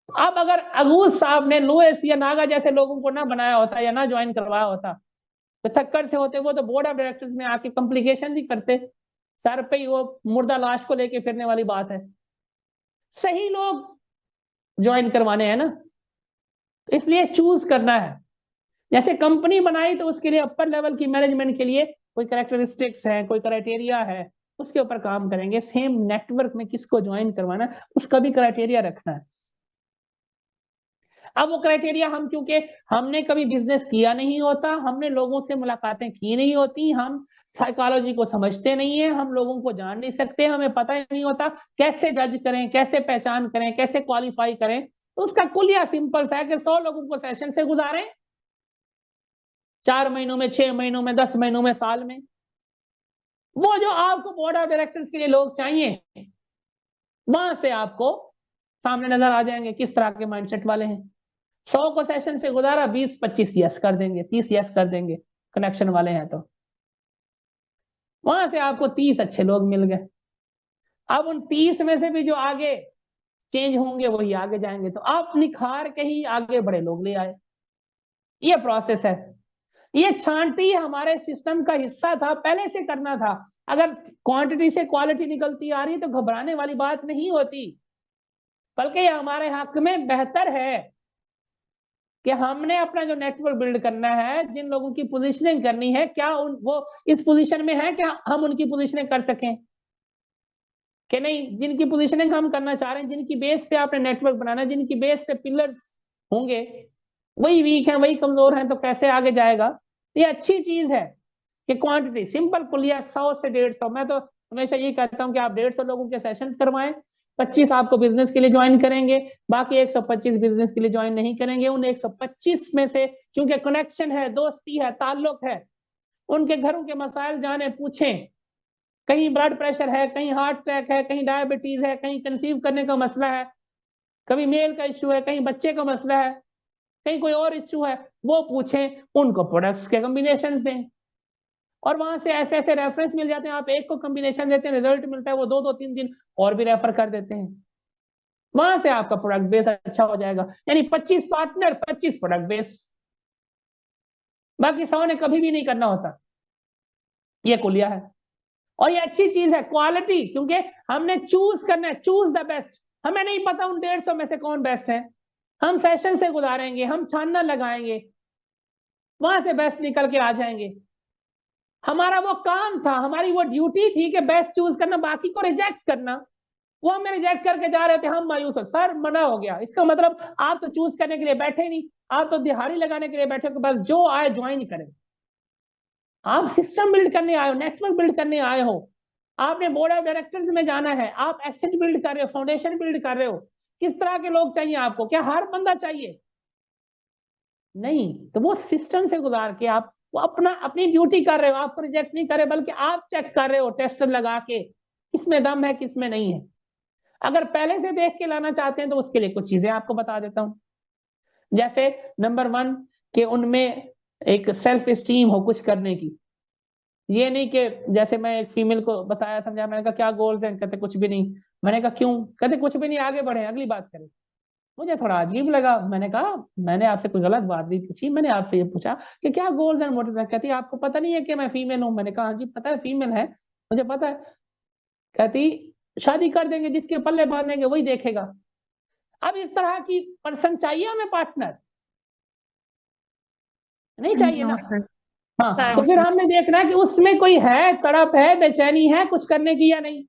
अब अगर अगूस साहब ने लुइस या नागा जैसे लोगों को ना बनाया होता या ना ज्वाइन करवाया होता, तो थक्कर से होते वो तो बोर्ड ऑफ डायरेक्टर्स में आके कॉम्प्लिकेशन ही करते, सर पे ही वो मुर्दा लाश को लेके फिरने वाली बात है। सही लोग ज्वाइन करवाने हैं ना, तो इसलिए चूज करना है। जैसे कंपनी बनाई तो उसके लिए अपर लेवल की मैनेजमेंट के लिए कोई कैरेक्टरिस्टिक्स है, कोई क्राइटेरिया है, उसके ऊपर काम करेंगे। सेम नेटवर्क में किसको ज्वाइन करवाना है, उसका भी क्राइटेरिया रखना है। अब वो क्राइटेरिया हम, क्योंकि हमने कभी बिजनेस किया नहीं होता, हमने लोगों से मुलाकातें की नहीं होती, हम साइकोलॉजी को समझते नहीं है, हम लोगों को जान नहीं सकते, हमें पता ही नहीं होता कैसे जज करें, कैसे पहचान करें, कैसे क्वालिफाई करें। तो उसका कुलिया सिंपल सा है कि 100 लोगों को सेशन से गुजारें, 4 महीनों में, 6 महीनों में, 10 महीनों में, साल में। वो जो आपको बोर्ड ऑफ डायरेक्टर्स के लिए लोग चाहिए, वहां से आपको सामने नजर आ जाएंगे किस तरह के माइंडसेट वाले हैं। 100 को सेशन से गुजारा, 20-25 यस कर देंगे, 30 यस कर देंगे, कनेक्शन वाले हैं तो। वहां से आपको 30 अच्छे लोग मिल गए। अब उन 30 में से भी जो आगे चेंज होंगे वही आगे जाएंगे, तो आप निखार के ही आगे बड़े लोग ले आए। ये प्रोसेस है। ये छांटी हमारे सिस्टम का हिस्सा था, पहले से करना था। अगर क्वांटिटी से क्वालिटी निकलती आ रही है तो घबराने वाली बात नहीं होती, बल्कि ये हमारे हक में बेहतर है कि हमने अपना जो नेटवर्क बिल्ड करना है, जिन लोगों की पोजीशनिंग करनी है, क्या वो इस पोजीशन में है कि हम उनकी पोजीशनिंग कर सकें कि नहीं। जिनकी पोजीशनिंग हम करना चाह रहे हैं, जिनकी बेस पे आपने नेटवर्क बनाना है, जिनकी बेस पे पिलर्स होंगे, वही वीक है, वही कमजोर है, तो कैसे आगे जाएगा। ये अच्छी चीज है कि क्वांटिटी सिंपल पुलिया 100 से 150। मैं तो हमेशा ये कहता हूँ कि आप 150 लोगों के सेशन करवाएं, 25 आपको बिजनेस के लिए ज्वाइन करेंगे, बाकी 125 बिजनेस के लिए ज्वाइन नहीं करेंगे। उन 125 में से क्योंकि कनेक्शन है, दोस्ती है, ताल्लुक है, उनके घरों के मसाइल जाने, पूछें। कहीं ब्लड प्रेशर है, कहीं हार्ट अटैक है, कहीं डायबिटीज है, कहीं कंसीव करने का मसला है, कभी मेल का इश्यू है, कहीं बच्चे का मसला है, कहीं कोई और इश्यू है, वो पूछें, उनको प्रोडक्ट्स के कॉम्बिनेशन दें। और वहां से ऐसे ऐसे रेफरेंस मिल जाते हैं, आप एक को कॉम्बिनेशन देते हैं, रिजल्ट मिलता है, वो 2-2-3 दिन और भी रेफर कर देते हैं। वहां से आपका प्रोडक्ट बेस अच्छा हो जाएगा। यानी 25 पार्टनर, 25 प्रोडक्ट बेस, बाकी 100 ने कभी भी नहीं करना होता। ये कुलिया है और ये अच्छी चीज है, क्वालिटी। क्योंकि हमने चूज करना है, चूज द बेस्ट। हमें नहीं पता उन 150 में से कौन बेस्ट है, हम सेशन से गुजारेंगे, हम छानना लगाएंगे, वहां से बेस्ट निकल के आ जाएंगे। हमारा वो काम था, हमारी वो ड्यूटी थी कि बेस्ट चूज करना, बाकी को रिजेक्ट करना। वो हमें रिजेक्ट करके जा रहे थे, हम मायूस हो, सर मना हो गया। इसका मतलब आप तो चूज करने के लिए बैठे नहीं, आप तो दिहाड़ी लगाने के लिए बैठे हो, बस जो आए ज्वाइन करें। आप सिस्टम बिल्ड करने आए हो, नेटवर्क बिल्ड करने आए हो, आपने बोर्ड ऑफ डायरेक्टर्स में जाना है, आप एसेट बिल्ड कर रहे हो, फाउंडेशन बिल्ड कर रहे हो। किस तरह के लोग चाहिए आपको? क्या हर बंदा चाहिए? नहीं, तो वो सिस्टम से गुजार के आप वो अपनी ड्यूटी कर रहे हो, आपको रिजेक्ट नहीं कर रहे, बल्कि आप चेक कर रहे हो टेस्टर लगा के किसमें दम है, किसमें नहीं है। अगर पहले से देख के लाना चाहते हैं तो उसके लिए कुछ चीजें आपको बता देता हूं। जैसे नंबर 1 कि उनमें एक सेल्फ स्टीम हो कुछ करने की। ये नहीं कि जैसे मैं एक फीमेल को बताया, समझा, मैंने कहा क्या गोल्स हैं, कहते कुछ भी नहीं। मैंने कहा क्यों? कहते कुछ भी नहीं, आगे बढ़े, अगली बात करें। मुझे थोड़ा अजीब लगा, मैंने कहा मैंने आपसे कोई गलत बात नहीं पूछी, मैंने आपसे ये पूछा कि क्या गोल्स एंड मोटिव है। कहती आपको पता नहीं है कि मैं फीमेल हूँ? मैंने कहा हाँ जी पता है, फीमेल है, मुझे पता है। कहती शादी कर देंगे, जिसके पल्ले बांधेंगे वही देखेगा। अब इस तरह की पर्सन चाहिए हमें पार्टनर? नहीं चाहिए
नो
ना।
सर।
हाँ,
सर
तो फिर हमने देखना है कि उसमें कोई है, तड़प है, बेचैनी है कुछ करने की या नहीं,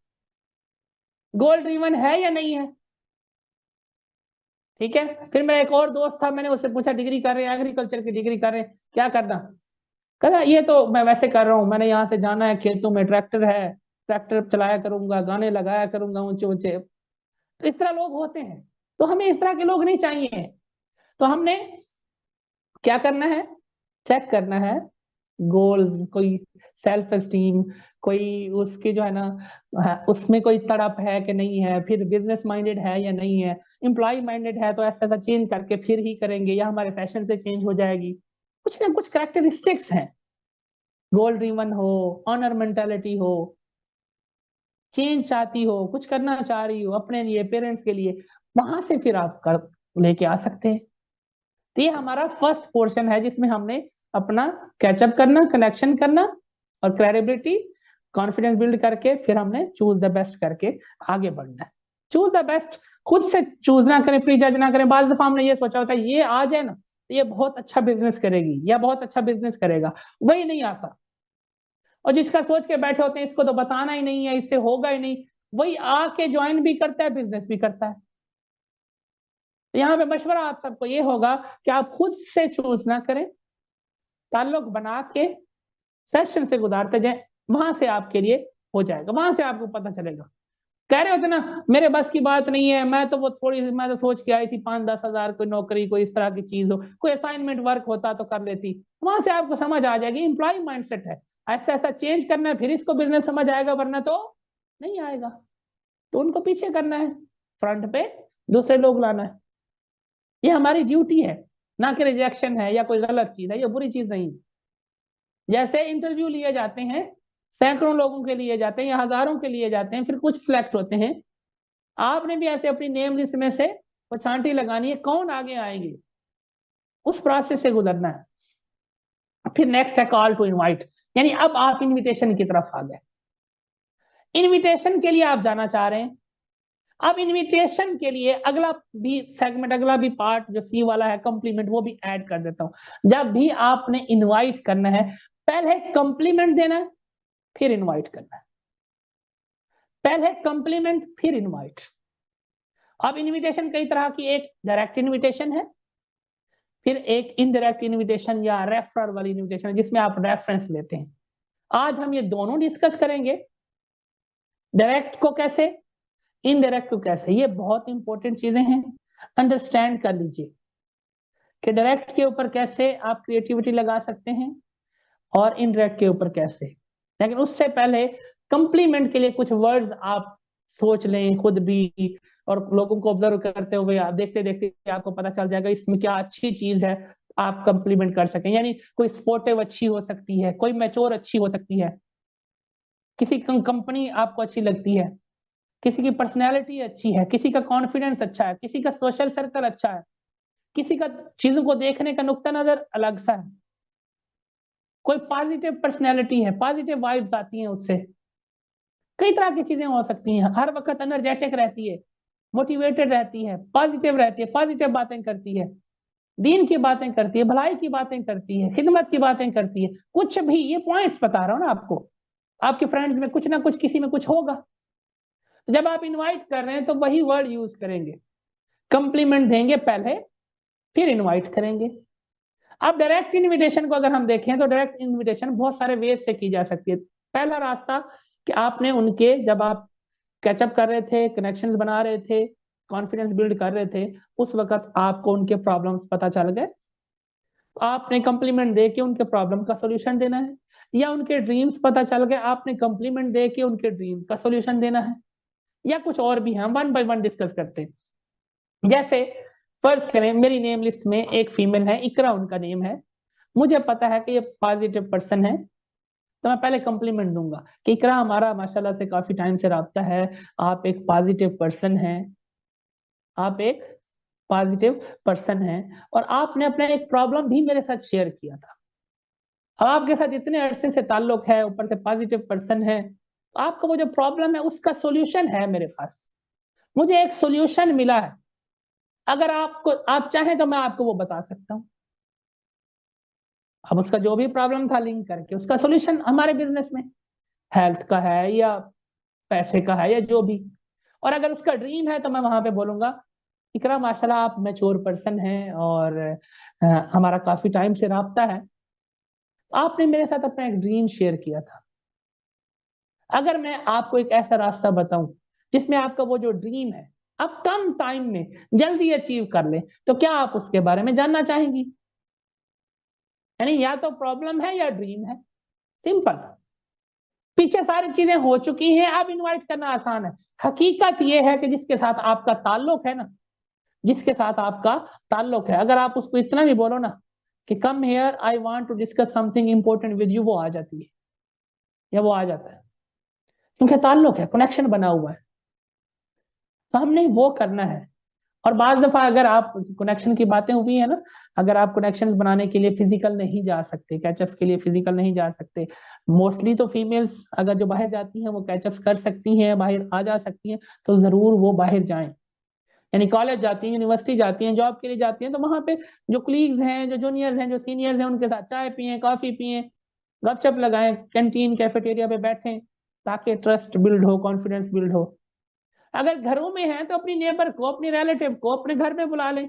गोल ड्रीवन है या नहीं है। ठीक है। फिर मेरा एक और दोस्त था, मैंने उससे पूछा डिग्री कर रहे हैं, एग्रीकल्चर की डिग्री कर रहे हैं, क्या करना? कहता ये तो मैं वैसे कर रहा हूँ, मैंने यहाँ से जाना है, खेतों में ट्रैक्टर है, ट्रैक्टर चलाया करूंगा, गाने लगाया करूंगा ऊंचे ऊंचे। तो इस तरह लोग होते हैं, तो हमें इस तरह के लोग नहीं चाहिए। तो हमने क्या करना है? चेक करना है गोल्स, कोई सेल्फ एस्टीम, कोई उसकी जो है ना, उसमें कोई तड़प है कि नहीं है, फिर बिजनेस माइंडेड है या नहीं है, एम्प्लॉय माइंडेड है तो ऐसा ऐसा चेंज करके फिर ही करेंगे, या हमारे फैशन से चेंज हो जाएगी। कुछ ना कुछ कैरेक्टरिस्टिक्स हैं, गोल ड्रीवन हो, ऑनर मेंटालिटी हो, चेंज चाहती हो, कुछ करना चाह रही हो अपने लिए, पेरेंट्स के लिए, वहां से फिर आप कर लेके आ सकते हैं। तो ये हमारा फर्स्ट पोर्शन है जिसमें हमने अपना कैचअप करना, कनेक्शन करना और क्रेडिबिलिटी, कॉन्फिडेंस बिल्ड करके फिर हमने चूज द बेस्ट करके आगे बढ़ना है। चूज द बेस्ट खुद से चूज ना करें, प्री जज ना करें। बार दफा हमने ये सोचा होता है ये आ जाए ना तो ये बहुत अच्छा बिजनेस करेगी या बहुत अच्छा बिजनेस करेगा, वही नहीं आता। और जिसका सोच के बैठे होते हैं इसको तो बताना ही नहीं है, इससे होगा ही नहीं, वही आके ज्वाइन भी करता है, बिजनेस भी करता है। तो यहाँ पे मशवरा आप सबको ये होगा कि आप खुद से चूज ना करें, ताल्लुक बना के सेशन से गुजारते जाए, वहां से आपके लिए हो जाएगा, वहां से आपको पता चलेगा। कह रहे होते ना मेरे बस की बात नहीं है, मैं तो वो थोड़ी, मैं तो सोच के आई थी 5-10 हजार कोई नौकरी, कोई इस तरह की चीज हो, कोई असाइनमेंट वर्क होता तो कर लेती। वहां से आपको समझ आ जाएगी इंप्लॉय माइंडसेट है, ऐसा ऐसा चेंज करना है, फिर इसको बिजनेस समझ आएगा, वरना तो नहीं आएगा। तो उनको पीछे करना है, फ्रंट पे दूसरे लोग लाना है, ये हमारी ड्यूटी है, ना कि रिजेक्शन है या कोई गलत चीज है, ये बुरी चीज नहीं। जैसे इंटरव्यू लिए जाते हैं, सैकड़ों लोगों के लिए जाते हैं या हजारों के लिए जाते हैं, फिर कुछ सिलेक्ट होते हैं। आपने भी ऐसे अपनी नेम लिस्ट में से वो छांटी लगानी है, कौन आगे आएंगे, उस प्रोसेस से गुजरना है। फिर नेक्स्ट है कॉल टू इनवाइट, यानी अब आप इनविटेशन की तरफ आ गए। इनविटेशन के लिए आप जाना चाह रहे हैं। अब इनविटेशन के लिए अगला भी सेगमेंट, अगला भी पार्ट जो सी वाला है कॉम्प्लीमेंट, वो भी ऐड कर देता हूं। जब भी आपने इनवाइट करना है, पहले कॉम्प्लीमेंट देना है, फिर इनवाइट करना है। पहले कॉम्प्लीमेंट फिर इनवाइट। अब इनविटेशन कई तरह की, एक डायरेक्ट इनविटेशन है, फिर एक इनडायरेक्ट इनविटेशन या रेफरल वाली इनविटेशन है जिसमें आप रेफरेंस लेते हैं। आज हम ये दोनों डिस्कस करेंगे, डायरेक्ट को कैसे, इनडायरेक्ट को कैसे। ये बहुत इंपॉर्टेंट चीजें हैं, अंडरस्टैंड कर लीजिए कि डायरेक्ट के ऊपर कैसे आप क्रिएटिविटी लगा सकते हैं और इनडायरेक्ट के ऊपर कैसे। लेकिन उससे पहले कंप्लीमेंट के लिए कुछ वर्ड्स आप सोच लें खुद भी, और लोगों को ऑब्जर्व करते हुए आप देखते देखते आपको पता चल जाएगा इसमें क्या अच्छी चीज है आप कंप्लीमेंट कर सकें। यानी कोई स्पोर्टिव अच्छी हो सकती है, कोई मैच्योर अच्छी हो सकती है, किसी कंपनी आपको अच्छी लगती है, किसी की पर्सनैलिटी अच्छी है, किसी का कॉन्फिडेंस अच्छा है, किसी का सोशल सर्कल अच्छा है, किसी का चीजों को देखने का नुक्ता नजर अलग सा है, कोई पॉजिटिव पर्सनैलिटी है, पॉजिटिव वाइब्स आती हैं उससे। कई तरह की चीजें हो सकती हैं, हर वक्त एनर्जेटिक रहती है, मोटिवेटेड रहती है, पॉजिटिव रहती है, पॉजिटिव बातें करती है, दीन की बातें करती है, भलाई की बातें करती है, खिदमत की बातें करती है, कुछ भी। ये पॉइंट्स बता रहा हूं ना आपको, आपके फ्रेंड्स में कुछ ना कुछ, किसी में कुछ होगा। तो जब आप इनवाइट कर रहे हैं तो वही वर्ड यूज करेंगे, कंप्लीमेंट देंगे पहले, फिर इनवाइट करेंगे। अब डायरेक्ट इनविटेशन को अगर हम देखें तो डायरेक्ट इनविटेशन बहुत सारे वेज से की जा सकती है। पहला रास्ता कि आपने उनके, जब आप कैचअप कर रहे थे, कनेक्शंस बना रहे थे, कॉन्फिडेंस बिल्ड कर रहे थे, उस वक्त आपको उनके प्रॉब्लम्स पता चल गए, आपने कंप्लीमेंट दे के उनके प्रॉब्लम का सोल्यूशन देना है। या उनके ड्रीम्स पता चल गए, आपने कंप्लीमेंट दे के उनके ड्रीम्स का सोल्यूशन देना है। या कुछ और भी, हम वन बाय वन डिस्कस करते हैं। जैसे फर्ज करें मेरी नेम लिस्ट में एक फीमेल है, इकरा उनका नेम है, मुझे पता है कि ये पॉजिटिव पर्सन है, तो मैं पहले कॉम्प्लीमेंट दूंगा कि इकरा हमारा माशाल्लाह से काफी टाइम से राब्ता है, आप एक पॉजिटिव पर्सन हैं, आप एक पॉजिटिव पर्सन हैं, और आपने अपना एक प्रॉब्लम भी मेरे साथ शेयर किया था। अब आपके साथ इतने अरसे से ताल्लुक है, ऊपर से पॉजिटिव पर्सन है, तो आपका वो जो प्रॉब्लम है उसका सोल्यूशन है मेरे पास, मुझे एक सोल्यूशन मिला है। अगर आपको, आप चाहें तो मैं आपको वो बता सकता हूँ। अब उसका जो भी प्रॉब्लम था लिंक करके उसका सोल्यूशन हमारे बिजनेस में, हेल्थ का है या पैसे का है या जो भी। और अगर उसका ड्रीम है तो मैं वहां पे बोलूंगा, इकरा माशाल्लाह आप मैच्योर पर्सन हैं और हमारा काफी टाइम से राब्ता है, आपने मेरे साथ अपना एक ड्रीम शेयर किया था। अगर मैं आपको एक ऐसा रास्ता बताऊं जिसमें आपका वो जो ड्रीम है आप कम टाइम में जल्दी अचीव कर ले, तो क्या आप उसके बारे में जानना चाहेंगी? यानी या तो प्रॉब्लम है या ड्रीम है, सिंपल। पीछे सारी चीजें हो चुकी हैं, अब इनवाइट करना आसान है। हकीकत यह है कि जिसके साथ आपका ताल्लुक है ना, जिसके साथ आपका ताल्लुक है, अगर आप उसको इतना भी बोलो ना कि come here I want to discuss something important with you, वो आ जाती है या वो आ जाता है, क्योंकि ताल्लुक है, कनेक्शन बना हुआ है। तो हमने वो करना है। और बाज दफा अगर आप, कनेक्शन की बातें हुई है ना, अगर आप कनेक्शन बनाने के लिए फिजिकल नहीं जा सकते, कैचअप्स के लिए फिजिकल नहीं जा सकते, मोस्टली तो फीमेल्स अगर जो बाहर जाती हैं वो कैचअप्स कर सकती हैं, बाहर आ जा सकती हैं, तो जरूर वो बाहर जाएं। यानी कॉलेज जाती हैं, यूनिवर्सिटी जाती हैं, जॉब के लिए जाती हैं, तो वहां पे जो कलीग्स हैं, जो जूनियर्स हैं, जो सीनियर्स हैं, उनके साथ चाय पिए, कॉफी पिए, गपशप लगाएं, कैंटीन कैफेटेरिया पे बैठें, ताकि ट्रस्ट बिल्ड हो, कॉन्फिडेंस बिल्ड हो। अगर घरों में है तो अपनी नेबर को, अपनी रिलेटिव को अपने घर में बुला लें।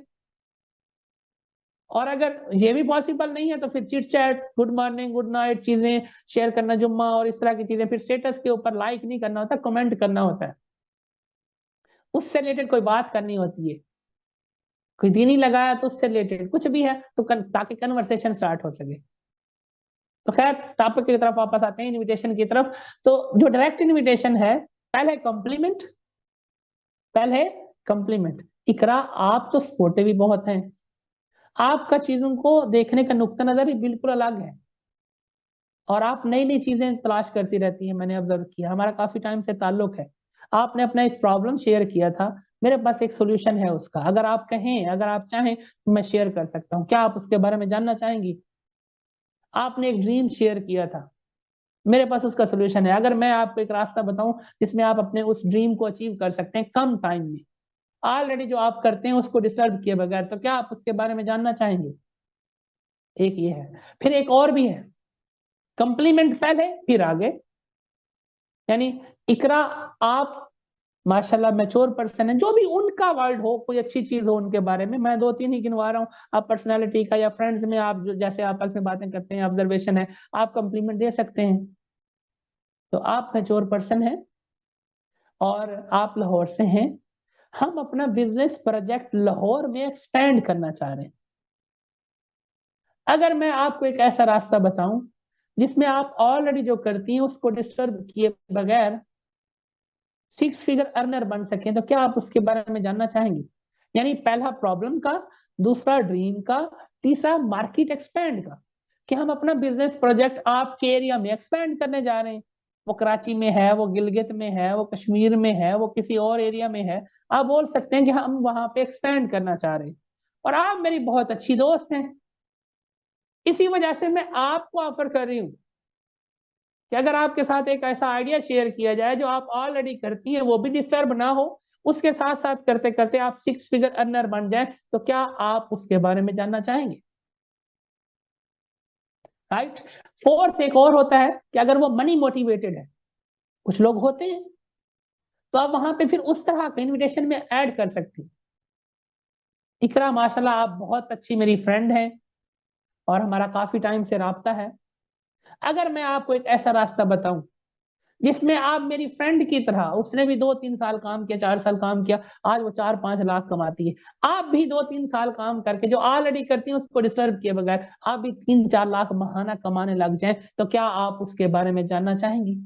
और अगर ये भी पॉसिबल नहीं है तो फिर chit chat, good morning, good night चीजें शेयर करना, जुम्मा और इस तरह की चीजें। फिर स्टेटस के ऊपर लाइक नहीं करना होता, कमेंट करना होता है, उससे रिलेटेड कोई बात करनी होती है। कोई दीनी लगाया तो उससे रिलेटेड कुछ भी है, तो ताकि कन्वर्सेशन स्टार्ट हो सके। तो खैर टॉपिक की तरफ वापस आते हैं, इनविटेशन की तरफ। तो जो डायरेक्ट इनविटेशन है, पहले कॉम्प्लीमेंट, पहले कम्प्लीमेंट। इकरा, आप तो स्पोर्टिव भी बहुत हैं, आपका चीजों को देखने का नुक्ता नजर ही बिल्कुल अलग है, और आप नई नई चीजें तलाश करती रहती हैं। मैंने ऑब्जर्व किया, हमारा काफी टाइम से ताल्लुक है। आपने अपना एक प्रॉब्लम शेयर किया था, मेरे पास एक सोल्यूशन है उसका, अगर आप कहें, अगर आप चाहें तो मैं शेयर कर सकता हूँ। क्या आप उसके बारे में जानना चाहेंगी? आपने एक ड्रीम शेयर किया था, मेरे पास उसका सोल्यूशन है। अगर मैं आपको एक रास्ता बताऊं जिसमें आप अपने उस ड्रीम को अचीव कर सकते हैं कम टाइम में, ऑलरेडी जो आप करते हैं उसको डिस्टर्ब किए बगैर, तो क्या आप उसके बारे में जानना चाहेंगे? एक ये है, फिर एक और भी है। कंप्लीमेंट पहले फिर आगे, यानी इकरा, आप माशाल्लाह मैच्योर पर्सन है, जो भी उनका वर्ड हो, कोई अच्छी चीज हो उनके बारे में, मैं दो तीन ही गिनवा रहा हूँ। आप पर्सनालिटी का या फ्रेंड्स में आप जो जैसे आपस में बातें करते हैं, ऑब्जर्वेशन है, आप कंप्लीमेंट दे सकते हैं। तो आप मैच्योर पर्सन है और आप लाहौर से हैं। हम अपना बिजनेस प्रोजेक्ट लाहौर में एक्सपेंड करना चाह रहे हैं। अगर मैं आपको एक ऐसा रास्ता बताऊं जिसमें आप ऑलरेडी जो करती हैं उसको डिस्टर्ब किए बगैर 6 फिगर अर्नर बन सकें, तो क्या आप उसके बारे में जानना चाहेंगे? यानी पहला प्रॉब्लम का, दूसरा ड्रीम का, तीसरा मार्केट एक्सपेंड का, कि हम अपना बिजनेस प्रोजेक्ट आपके एरिया में एक्सपेंड करने जा रहे हैं। वो कराची में है, वो गिलगित में है, वो कश्मीर में है, वो किसी और एरिया में है, आप बोल सकते हैं कि हम वहां पे एक्सपेंड करना चाह रहे हैं। और आप मेरी बहुत अच्छी दोस्त हैं, इसी वजह से मैं आपको ऑफर कर रही हूँ कि अगर आपके साथ एक ऐसा आइडिया शेयर किया जाए जो आप ऑलरेडी करती हैं, वो भी डिस्टर्ब ना हो, उसके साथ साथ करते करते आप 6 फिगर अर्नर बन जाए, तो क्या आप उसके बारे में जानना चाहेंगे? राइट। फोर्थ एक और होता है कि अगर वो मनी मोटिवेटेड है, कुछ लोग होते हैं, तो आप वहां पे फिर उस तरह का इनविटेशन में ऐड कर सकती हैं। इकरा, माशाल्लाह आप बहुत अच्छी मेरी फ्रेंड हैं और हमारा काफी टाइम से राब्ता है। अगर मैं आपको एक ऐसा रास्ता बताऊं जिसमें आप मेरी फ्रेंड की तरह, उसने भी 2-3 साल काम किया, 4 साल काम किया, आज वो 4-5 लाख कमाती है, आप भी 2-3 साल काम करके जो ऑलरेडी करती हैं उसको डिस्टर्ब किए बगैर आप भी 3-4 लाख महाना कमाने लग जाएं, तो क्या आप उसके बारे में जानना चाहेंगी?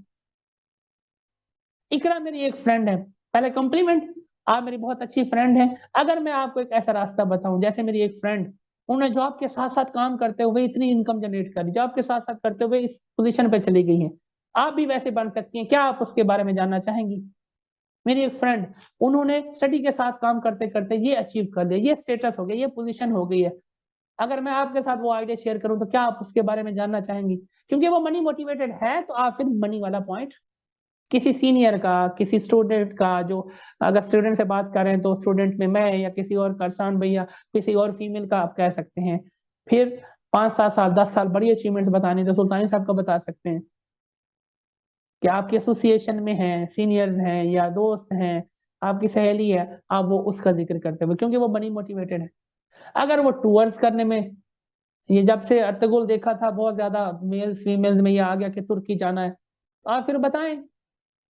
इकरा मेरी एक फ्रेंड है, पहले कॉम्प्लीमेंट, आप मेरी बहुत अच्छी फ्रेंड है। अगर मैं आपको एक ऐसा रास्ता बताऊं, जैसे मेरी एक फ्रेंड, उन्होंने जॉब के साथ साथ काम करते हुए इतनी इनकम जनरेट करी, जॉब के साथ साथ करते हुए इस पोजीशन पे चली गई है, आप भी वैसे बन सकती हैं, क्या आप उसके बारे में जानना चाहेंगी? मेरी एक फ्रेंड, उन्होंने स्टडी के साथ काम करते करते ये अचीव कर लिया, ये स्टेटस हो गया, ये पोजीशन हो गई है। अगर मैं आपके साथ वो आइडिया शेयर करूं, तो क्या आप उसके बारे में जानना चाहेंगी? क्योंकि वो मनी मोटिवेटेड है, तो आप फिर मनी वाला पॉइंट किसी सीनियर का, किसी स्टूडेंट का, जो, अगर स्टूडेंट से बात करें तो स्टूडेंट में मैं, या किसी और करसान भैया, किसी और फीमेल का आप कह सकते हैं। फिर 5-7 साल, 10 साल बड़ी अचीवमेंट्स बतानी तो सुल्तानी साहब का बता सकते हैं कि आपकी एसोसिएशन में हैं, सीनियर्स हैं या दोस्त हैं, आपकी सहेली है, आप वो उसका जिक्र करते हुए, क्योंकि वो मनी मोटिवेटेड है। अगर वो टूर्स करने में, ये जब से अर्तुगरुल देखा था बहुत ज्यादा मेल्स फीमेल्स में ये आ गया कि तुर्की जाना है, तो आप फिर बताएं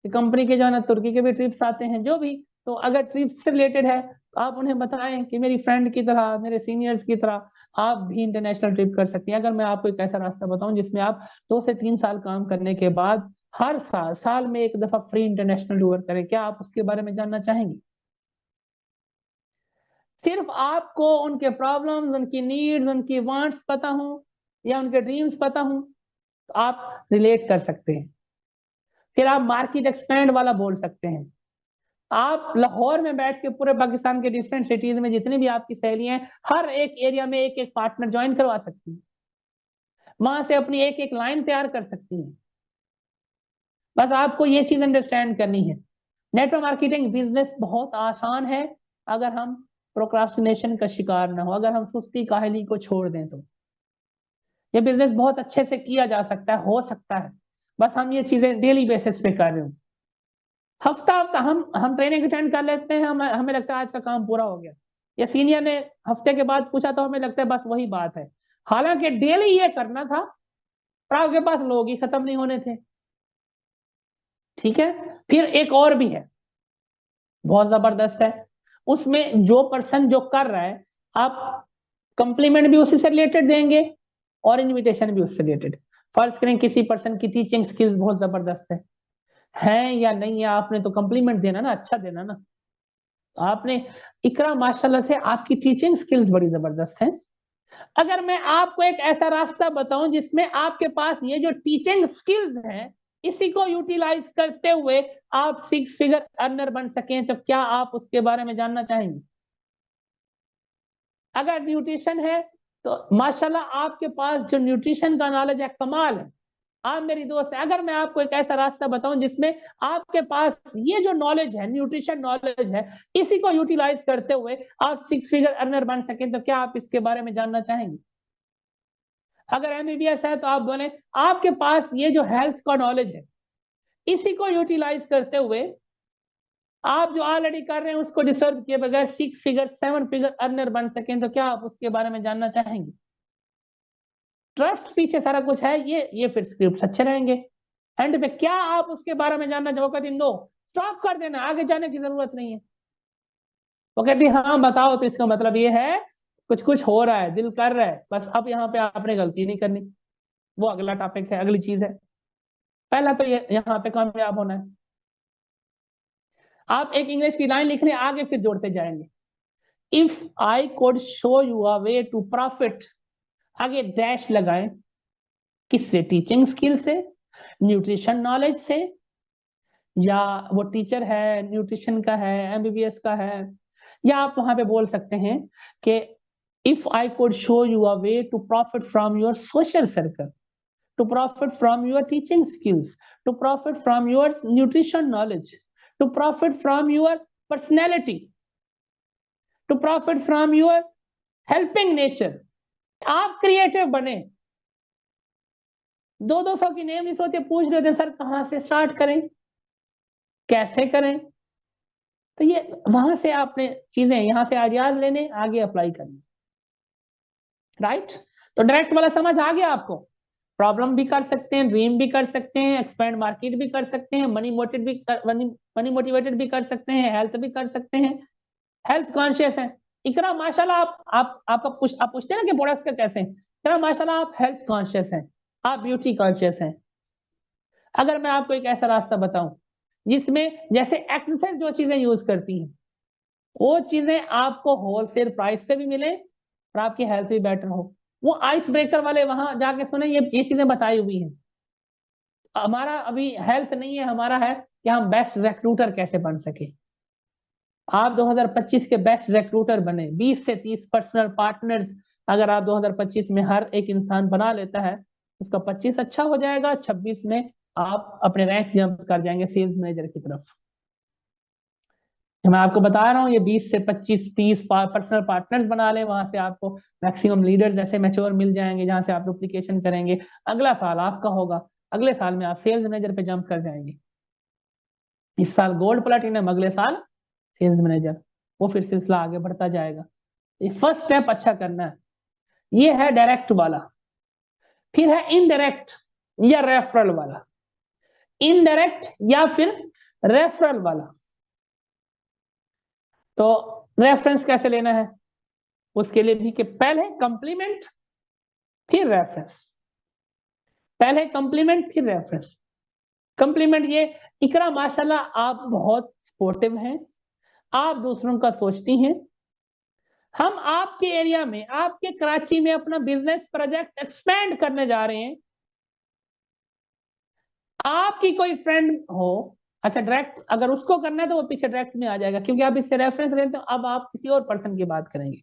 कि कंपनी के जाना, तुर्की के भी ट्रिप्स आते हैं जो भी, तो अगर ट्रिप्स से रिलेटेड है तो आप उन्हें बताएं कि मेरी फ्रेंड की तरह, मेरे सीनियर्स की तरह आप भी इंटरनेशनल ट्रिप कर सकती हैं। अगर मैं आपको एक ऐसा रास्ता बताऊं जिसमें आप 2 से 3 साल काम करने के बाद हर साल, साल में एक दफा फ्री इंटरनेशनल टूर करें, क्या आप उसके बारे में जानना चाहेंगे? सिर्फ आपको उनके प्रॉब्लम्स, उनकी नीड्स, उनकी वांट्स पता हो या उनके ड्रीम्स पता हो, तो आप रिलेट कर सकते हैं। फिर आप मार्केट एक्सपेंड वाला बोल सकते हैं। आप लाहौर में बैठ के पूरे पाकिस्तान के डिफरेंट सिटीज में जितनी भी आपकी सहेलियां हैं, हर एक एरिया में एक एक पार्टनर ज्वाइन करवा सकती हैं, वहां से अपनी एक एक लाइन तैयार कर सकती हैं। बस आपको ये चीज अंडरस्टैंड करनी है। नेटवर्क मार्केटिंग बिजनेस बहुत आसान है, अगर हम प्रोक्रास्टिनेशन का शिकार ना हो, अगर हम सुस्ती काहली को छोड़ दें, तो ये बिजनेस बहुत अच्छे से किया जा सकता है, हो सकता है। बस हम ये चीजें डेली बेसिस पे कर रहे हो। हफ्ता हफ्ता हम ट्रेनिंग अटेंड कर लेते हैं, हमें लगता है आज का काम पूरा हो गया, या सीनियर ने हफ्ते के बाद पूछा तो हमें लगता है बस वही बात है, हालांकि डेली ये करना था, पर आपके पास लोग ही खत्म नहीं होने थे। ठीक है। फिर एक और भी है, बहुत जबरदस्त है, उसमें जो पर्सन जो कर रहा है, आप कंप्लीमेंट भी उसी से रिलेटेड देंगे और इनविटेशन भी उससे रिलेटेड। फर्ज करें किसी पर्सन की टीचिंग स्किल्स बहुत जबरदस्त है या नहीं है, आपने तो कंप्लीमेंट देना ना, अच्छा देना ना। आपने इकरा माशाल्लाह से आपकी टीचिंग स्किल्स बड़ी जबरदस्त हैं। अगर मैं आपको एक ऐसा रास्ता बताऊं जिसमें आपके पास ये जो टीचिंग स्किल्स हैं इसी को यूटिलाइज करते हुए आप 6 फिगर अर्नर बन सकें, तो क्या आप उसके बारे में जानना चाहेंगे? अगर न्यूट्रिशन है तो माशाल्लाह आपके पास जो न्यूट्रिशन का नॉलेज है कमाल है। आप मेरी दोस्त है। अगर मैं आपको एक ऐसा रास्ता बताऊं जिसमें आपके पास ये जो नॉलेज है, न्यूट्रिशन नॉलेज है, इसी को यूटिलाइज करते हुए आप 6 फिगर अर्नर बन सकें, तो क्या आप इसके बारे में जानना चाहेंगे? अगर एमबीबीएस है तो आप बोले आपके पास ये जो हेल्थ का नॉलेज है इसी को यूटिलाइज करते हुए आप जो ऑलरेडी कर रहे हैं उसको डिस्टर्ब किए बगैर 6 फिगर 7 फिगर अर्नर बन सकें, तो क्या आप उसके बारे में जानना चाहेंगे? ट्रस्ट पीछे सारा कुछ है, ये फिर स्क्रिप्ट अच्छे रहेंगे। एंड पे क्या आप उसके बारे में जानना चाहोगे? नो, स्टॉप कर देना, आगे जाने की जरूरत नहीं है। वो कहती हाँ बताओ, तो इसका मतलब ये है कुछ कुछ हो रहा है, दिल कर रहा है, बस अब यहाँ पे आपने गलती नहीं करनी। वो अगला टॉपिक है, अगली चीज है। पहला तो ये यहाँ पे कामयाब होना है। आप एक इंग्लिश की लाइन लिख रहे हैं, आगे फिर जोड़ते जाएंगे। If I could show you a way to profit, आगे डैश लगाएं। किससे? टीचिंग स्किल से, न्यूट्रिशन नॉलेज से, या वो टीचर है, न्यूट्रिशन का है, एमबीबीएस का है, या आप वहां पे बोल सकते हैं कि if I could show you a way to profit from your social circle, to profit from your teaching skills, to profit from your nutrition knowledge, to profit from your personality, to profit from your helping nature। आप क्रिएटिव बने। 200 की नेम नहीं सोचते, पूछ रहे थे सर कहां से स्टार्ट करें, कैसे करें। तो ये वहां से आपने चीजें यहां से आइडियाज लेने, आगे अप्लाई करने। राइट? तो डायरेक्ट वाला समझ आ गया आपको? प्रॉब्लम भी कर सकते हैं, ड्रीम भी कर सकते हैं, एक्सपेंड मार्केट भी कर सकते हैं, मनी मोटिवेटेड भी कर सकते हैं, हेल्थ भी कर सकते हैं, हेल्थ कॉन्शियस है। इकरा माशाल्लाह आप पूछते हैं ना कि प्रोडक्ट्स का कैसे हैं? इकरा माशाल्लाह आप हेल्थ कॉन्शियस हैं, आप ब्यूटी कॉन्शियस हैं। अगर मैं आपको एक ऐसा रास्ता बताऊं जिसमें जैसे एक्सरसाइज जो चीजें यूज करती हैं वो चीजें आपको होलसेल प्राइस पे भी मिले और आपकी हेल्थ भी बेटर हो, वो आइस ब्रेकर वाले वहां जाके सुने, ये चीजें बताई हुई हैं। हमारा अभी हेल्थ नहीं है, हमारा है कि हम बेस्ट रिक्रूटर कैसे बन सके। आप 2025 के बेस्ट रिक्रूटर बने, 20 से 30 पर्सनल पार्टनर्स अगर आप 2025 में हर एक इंसान बना लेता है, उसका 25 अच्छा हो जाएगा, 26 में आप अपने रैंक जंप कर जाएंगे सेल्स मैनेजर की तरफ। मैं आपको बता रहा हूँ ये 20 से 25 30 पर्सनल पार्टनर्स बना ले, वहां से आपको मैक्सिमम लीडर जैसे मैच्योर मिल जाएंगे जहां से आप डुप्लीकेशन करेंगे। अगला साल आपका होगा, अगले साल में आप सेल्स मैनेजर पे जंप कर जाएंगे। इस साल गोल्ड प्लेटिनम, अगले साल सेल्स मैनेजर, वो फिर सिलसिला आगे बढ़ता जाएगा। ये फर्स्ट स्टेप अच्छा करना है। ये है डायरेक्ट वाला। फिर है इनडायरेक्ट या रेफरल वाला। इनडायरेक्ट या फिर रेफरल वाला। तो रेफरेंस कैसे लेना है उसके लिए भी कि पहले कंप्लीमेंट फिर रेफरेंस, पहले कंप्लीमेंट फिर रेफरेंस। कंप्लीमेंट ये, इकरा माशाल्लाह आप बहुत सपोर्टिव हैं, आप दूसरों का सोचती हैं। हम आपके एरिया में, आपके कराची में अपना बिजनेस प्रोजेक्ट एक्सपेंड करने जा रहे हैं। आपकी कोई फ्रेंड हो, अच्छा डायरेक्ट अगर उसको करना है तो वो पीछे डायरेक्ट में आ जाएगा क्योंकि आप इससे रेफरेंस लेते हो। अब आप किसी और पर्सन की बात करेंगे।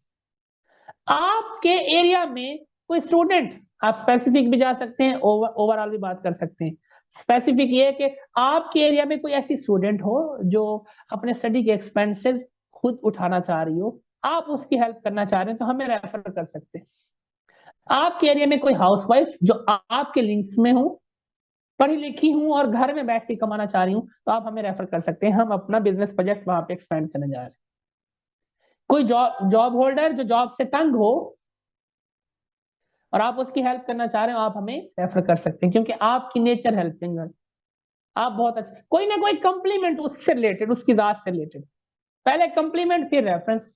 आपके एरिया में कोई स्टूडेंट, आप स्पेसिफिक भी जा सकते हैं, ओवरऑल भी बात कर सकते हैं। स्पेसिफिक ये कि आपके एरिया में कोई ऐसी स्टूडेंट हो जो अपने स्टडी के एक्सपेंसेस खुद उठाना चाह रही हो, आप उसकी हेल्प करना चाह रहे हैं तो हमें रेफर कर सकते हैं। आपके एरिया में कोई हाउसवाइफ जो आपके लिंक्स में हो, पढ़ी लिखी हूं और घर में बैठ के कमाना चाह रही हूं, तो आप हमें रेफर कर सकते हैं। हम अपना बिजनेस प्रोजेक्ट वहां पे एक्सपेंड करने जा रहे हैं। कोई जॉब होल्डर जो जॉब से तंग हो और आप उसकी हेल्प करना चाह रहे हो, आप हमें रेफर कर सकते हैं क्योंकि आपकी नेचर हेल्पिंग है। आप बहुत अच्छा, कोई ना कोई कंप्लीमेंट उससे रिलेटेड, उसकी जात से रिलेटेड, पहले कंप्लीमेंट फिर रेफरेंस।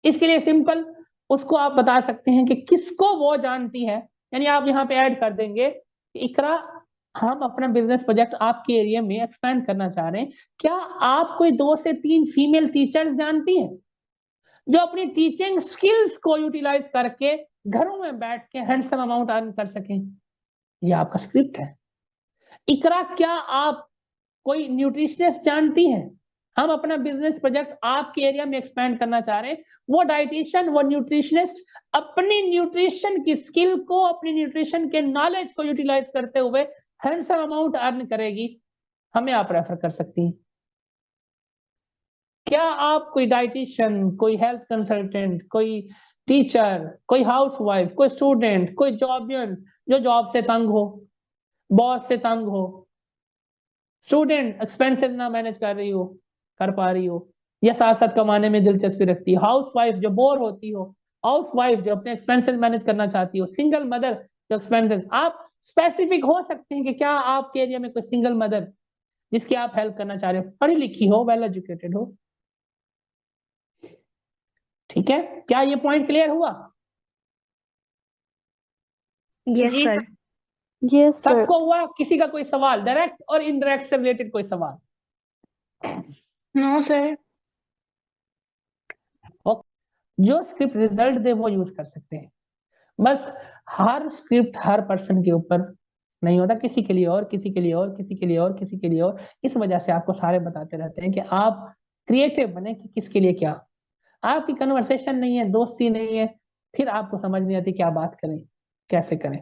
इसके लिए सिंपल उसको आप बता सकते हैं कि किसको वो जानती है, यानी आप यहाँ पे ऐड कर देंगे कि इकरा हम अपना बिजनेस प्रोजेक्ट आपके एरिया में एक्सपैंड करना चाह रहे हैं। क्या आप कोई 2 से 3 फीमेल टीचर्स जानती हैं जो अपनी टीचिंग स्किल्स को यूटिलाइज करके घरों में बैठ के हैंडसम अमाउंट अर्न कर सकें? ये आपका स्क्रिप्ट है। इकरा, क्या आप कोई न्यूट्रिशनिस्ट जानती हैं? हम अपना बिजनेस प्रोजेक्ट आपके एरिया में एक्सपैंड करना चाह रहे हैं। वो डाइटिशियन, वो न्यूट्रिशनिस्ट अपनी न्यूट्रिशन की स्किल को, अपनी न्यूट्रिशन के नॉलेज को यूटिलाइज करते हुए हैंडसम अमाउंट अर्न करेगी। हमें आप रेफर कर सकती हैं। क्या आप कोई डाइटिशियन, कोई हेल्थ कंसल्टेंट, कोई टीचर, कोई हाउसवाइफ, कोई स्टूडेंट, कोई जॉबियन जो जॉब से तंग हो, बॉस से तंग हो, स्टूडेंट एक्सपेंसेस ना मैनेज कर रही हो, कर पा रही हो, या साथ साथ कमाने में दिलचस्पी रखती है, हाउस वाइफ जो बोर होती हो, हाउस वाइफ जो अपने एक्सपेंसेस मैनेज करना चाहती हो, सिंगल मदर जो एक्सपेंसेस, आप स्पेसिफिक हो सकते हैं कि क्या आपके एरिया में कोई सिंगल मदर जिसकी आप हेल्प करना चाह रहे हो, पढ़ी लिखी हो, वेल एजुकेटेड हो? ठीक है, क्या ये पॉइंट क्लियर हुआ?
यस
जी
सर।
सर। Yes sir.
सबको हुआ? किसी का कोई सवाल डायरेक्ट और इनडायरेक्ट से रिलेटेड कोई सवाल?
No sir.
जो स्क्रिप्ट रिजल्ट दे वो यूज कर सकते हैं। बस हर स्क्रिप्ट हर पर्सन के ऊपर नहीं होता, किसी के लिए और, किसी के लिए और, किसी के लिए और, किसी के लिए और। इस वजह से आपको सारे बताते रहते हैं कि आप क्रिएटिव बने कि किसके लिए क्या। आपकी कन्वर्सेशन नहीं है, दोस्ती नहीं है, फिर आपको समझ नहीं आती क्या बात करें, कैसे करें।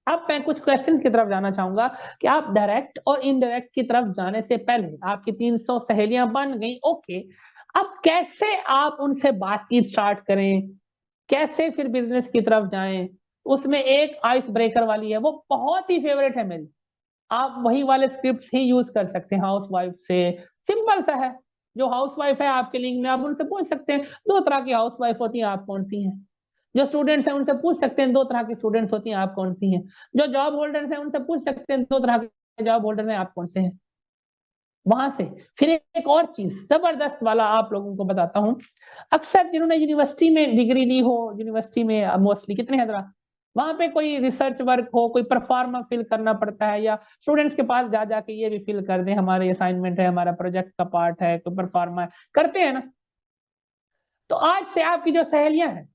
अब मैं कुछ क्वेश्चंस की तरफ जाना चाहूंगा कि आप डायरेक्ट और इनडायरेक्ट की तरफ जाने से पहले आपकी 300 सहेलियां बन गई, ओके, अब कैसे आप उनसे बातचीत स्टार्ट करें, कैसे फिर बिजनेस की तरफ जाएं? उसमें एक आइस ब्रेकर वाली है, वो बहुत ही फेवरेट है मेरी। आप वही वाले स्क्रिप्ट ही यूज कर सकते हैं हाउस वाइफ से। सिंपल सा है, जो हाउस वाइफ है आपके लिंक में, आप उनसे पूछ सकते हैं 2 तरह की हाउस वाइफ होती हैं, आप कौन सी हैं। जो स्टूडेंट्स हैं उनसे पूछ सकते हैं 2 तरह की स्टूडेंट्स होती हैं, आप कौन सी हैं। जो जॉब होल्डर्स हैं उनसे पूछ सकते हैं 2 तरह के जॉब होल्डर हैं, आप कौन से हैं। वहां से फिर एक और चीज जबरदस्त वाला आप लोगों को बताता हूं। अक्सर जिन्होंने यूनिवर्सिटी में डिग्री ली हो, यूनिवर्सिटी में मोस्टली कितने हैं जरा, वहां पे कोई रिसर्च वर्क हो, कोई परफॉर्मा फिल करना पड़ता है, या स्टूडेंट्स के पास जा जाके ये भी फिल कर दें हमारे असाइनमेंट है, हमारा प्रोजेक्ट का पार्ट है, कोई परफॉर्मा है, करते हैं ना। तो आज से आपकी जो सहेलियां हैं,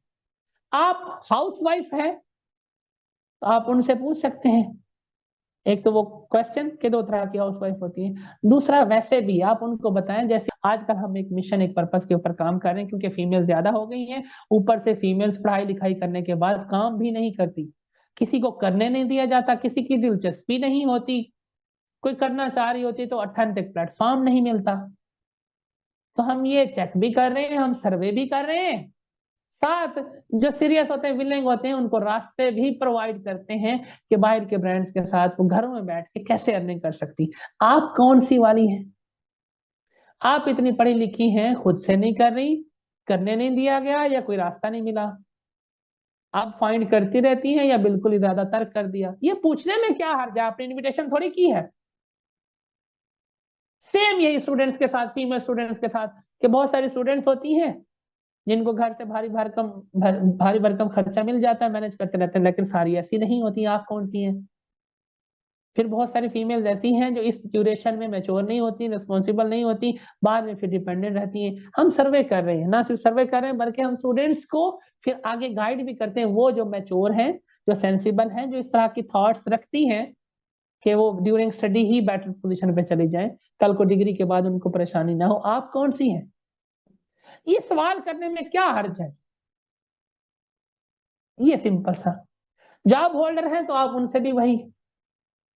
आप हाउस वाइफ है तो आप उनसे पूछ सकते हैं। एक तो वो क्वेश्चन के 2 तरह की हाउस वाइफ होती है, दूसरा वैसे भी आप उनको बताएं, जैसे आजकल हम एक मिशन, एक पर्पस के ऊपर काम कर रहे हैं, क्योंकि फीमेल ज्यादा हो गई हैं, ऊपर से फीमेल्स पढ़ाई लिखाई करने के बाद काम भी नहीं करती, किसी को करने नहीं दिया जाता, किसी की दिलचस्पी नहीं होती, कोई करना चाह रही होती तो ऑथेंटिक प्लेटफॉर्म नहीं मिलता। तो हम ये चेक भी कर रहे हैं, हम सर्वे भी कर रहे हैं, साथ जो सीरियस होते हैं, विलिंग होते हैं, उनको रास्ते भी प्रोवाइड करते हैं कि बाहर के ब्रांड्स के साथ वो घरों में बैठ के कैसे अर्निंग कर सकती। आप कौन सी वाली हैं? आप इतनी पढ़ी लिखी हैं, खुद से नहीं कर रही, करने नहीं दिया गया, या कोई रास्ता नहीं मिला, आप फाइंड करती रहती हैं, या बिल्कुल ही ज्यादातर कर दिया? ये पूछने में क्या हर्ज है, आपने इनविटेशन थोड़ी की है। सेम यही स्टूडेंट्स के साथ, फीमेल स्टूडेंट्स के साथ, कि बहुत सारी स्टूडेंट्स होती हैं जिनको घर से भारी भरकम खर्चा मिल जाता है, मैनेज करते रहते हैं, लेकिन सारी ऐसी नहीं होती। आप कौन सी हैं? फिर बहुत सारी फीमेल्स ऐसी हैं जो इस ड्यूरेशन में मैच्योर नहीं होती, रिस्पॉन्सिबल नहीं होती, बाद में फिर डिपेंडेंट रहती हैं। हम सर्वे कर रहे हैं, ना सिर्फ सर्वे कर रहे हैं बल्कि हम स्टूडेंट्स को फिर आगे गाइड भी करते हैं, वो जो मैच्योर हैं, जो सेंसिबल हैं, जो इस तरह की थॉट्स रखती हैं कि वो ड्यूरिंग स्टडी ही बेटर पोजिशन पे चली जाए, कल को डिग्री के बाद उनको परेशानी ना हो। आप कौन सी हैं? ये सवाल करने में क्या हर्ज है? ये सिंपल सा। जॉब होल्डर हैं तो आप उनसे भी वही,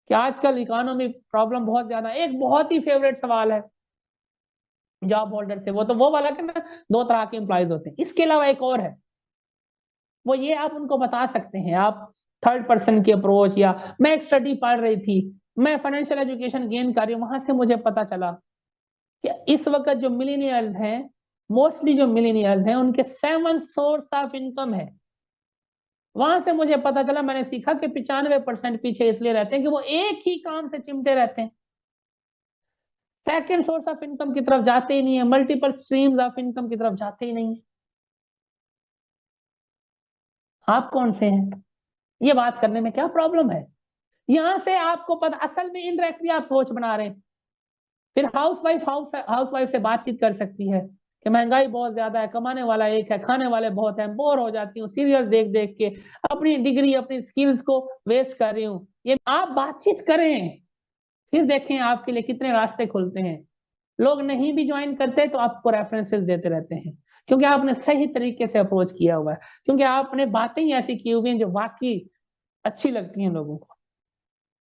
कि आजकल इकोनॉमी प्रॉब्लम बहुत ज्यादा है। एक बहुत ही फेवरेट सवाल है जॉब होल्डर से, वो तो वो वाला कि ना 2 तरह के एम्प्लॉयज होते हैं, इसके अलावा एक और है, वो ये आप उनको बता सकते हैं। आप थर्ड पर्सन की अप्रोच, या मैं एक स्टडी पढ़ रही थी, मैं फाइनेंशियल एजुकेशन गेन कर रही हूँ, वहां से मुझे पता चला कि इस वक्त जो मिलीनियर्स हैं, मोस्टली जो मिलीनियर्स हैं, उनके 7 सोर्स ऑफ इनकम है। वहां से मुझे पता चला, मैंने सीखा कि 95% पीछे इसलिए रहते हैं कि वो एक ही काम से चिमटे रहते हैं, सेकेंड सोर्स ऑफ इनकम की तरफ जाते ही नहीं है, मल्टीपल स्ट्रीम्स ऑफ इनकम की तरफ जाते ही नहीं है। आप कौन से हैं? ये बात करने में क्या प्रॉब्लम है? यहाँ से आपको पता, असल में इनडायरेक्टली आप सोच बना रहे हैं। फिर हाउसवाइफ से बातचीत कर सकती है कि महंगाई बहुत ज्यादा है, कमाने वाला एक है, खाने वाले बहुत हैं, बोर हो जाती हूँ सीरियल देख देख के, अपनी डिग्री अपनी स्किल्स को वेस्ट कर रही हूँ। ये आप बातचीत करें, फिर देखें आपके लिए कितने रास्ते खुलते हैं। लोग नहीं भी ज्वाइन करते तो आपको रेफरेंसेस देते रहते हैं, क्योंकि आपने सही तरीके से अप्रोच किया हुआ है, क्योंकि आपने बातें ही ऐसी की हुई हैं जो वाकई अच्छी लगती हैं लोगों को।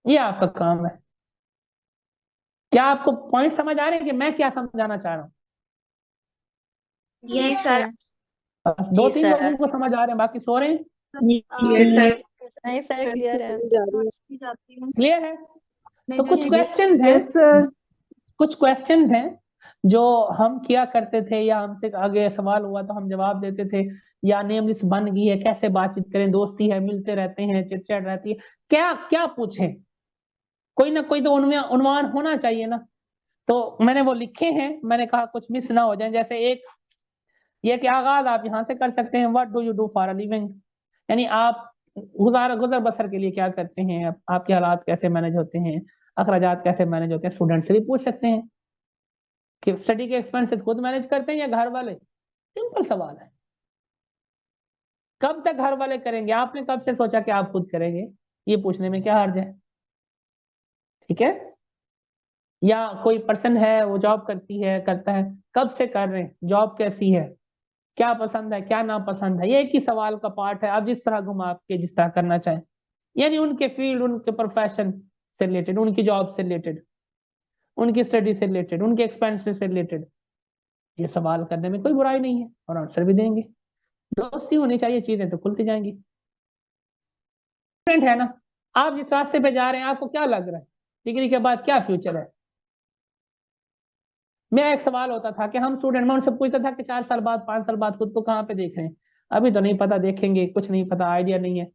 ये आपका काम है। क्या आपको पॉइंट समझ आ रहे हैं कि मैं क्या समझाना चाह रहा हूँ?
Yes sir.
दो
जी
तीन
सर।
लोगों को समझ आ रहे हैं, बाकी सो रहे हैं।
Yes sir.
नहीं सर, क्लियर है।
क्लियर है? तो कुछ
जी
क्वेश्चंस हैं, कुछ क्वेश्चंस हैं जो हम किया करते थे, या हमसे आगे सवाल हुआ तो हम जवाब देते थे, या नेम लिस्ट बन गई है, कैसे बातचीत करें, दोस्ती है, मिलते रहते हैं, चिट चैट रहती है, क्या क्या पूछें, कोई ना कोई तो उनमें उन्वान होना चाहिए ना। तो मैंने वो लिखे हैं, मैंने कहा कुछ मिस ना हो जाए। जैसे एक ये कि आगाज आप यहाँ से कर सकते हैं, what do you do for a living, यानी आप गुजर बसर के लिए क्या करते हैं, आपके हालात कैसे मैनेज होते हैं, अखराजात कैसे मैनेज होते हैं। स्टूडेंट से भी पूछ सकते हैं कि स्टडी के एक्सपेंसेस खुद मैनेज करते हैं या घर वाले। सिंपल सवाल है। कब तक घर वाले करेंगे, आपने कब से सोचा कि आप खुद करेंगे? ये पूछने में क्या हर्ज है? ठीक है। या कोई पर्सन है वो जॉब करती है करता है, कब से कर रहे हैं, जॉब कैसी है, क्या पसंद है क्या ना पसंद है, ये एक ही सवाल का पार्ट है। आप जिस तरह घुमा के जिस तरह करना चाहें, यानी उनके फील्ड, उनके प्रोफेशन से रिलेटेड, उनकी जॉब से रिलेटेड, उनकी स्टडी से रिलेटेड, उनके एक्सपेंसेस से रिलेटेड, ये सवाल करने में कोई बुराई नहीं है, और आंसर भी देंगे। दोस्ती होनी चाहिए, चीजें तो खुलती जाएंगी। है ना? आप जिस रास्ते पे जा रहे हैं, आपको क्या लग रहा है डिग्री के बाद क्या फ्यूचर है? मेरा एक सवाल होता था कि हम स्टूडेंट, मैं उनसे पूछता था कि 4 साल बाद 5 साल बाद खुद को कहाँ पे देख रहे हैं? अभी तो नहीं पता, देखेंगे, कुछ नहीं पता, आइडिया नहीं है।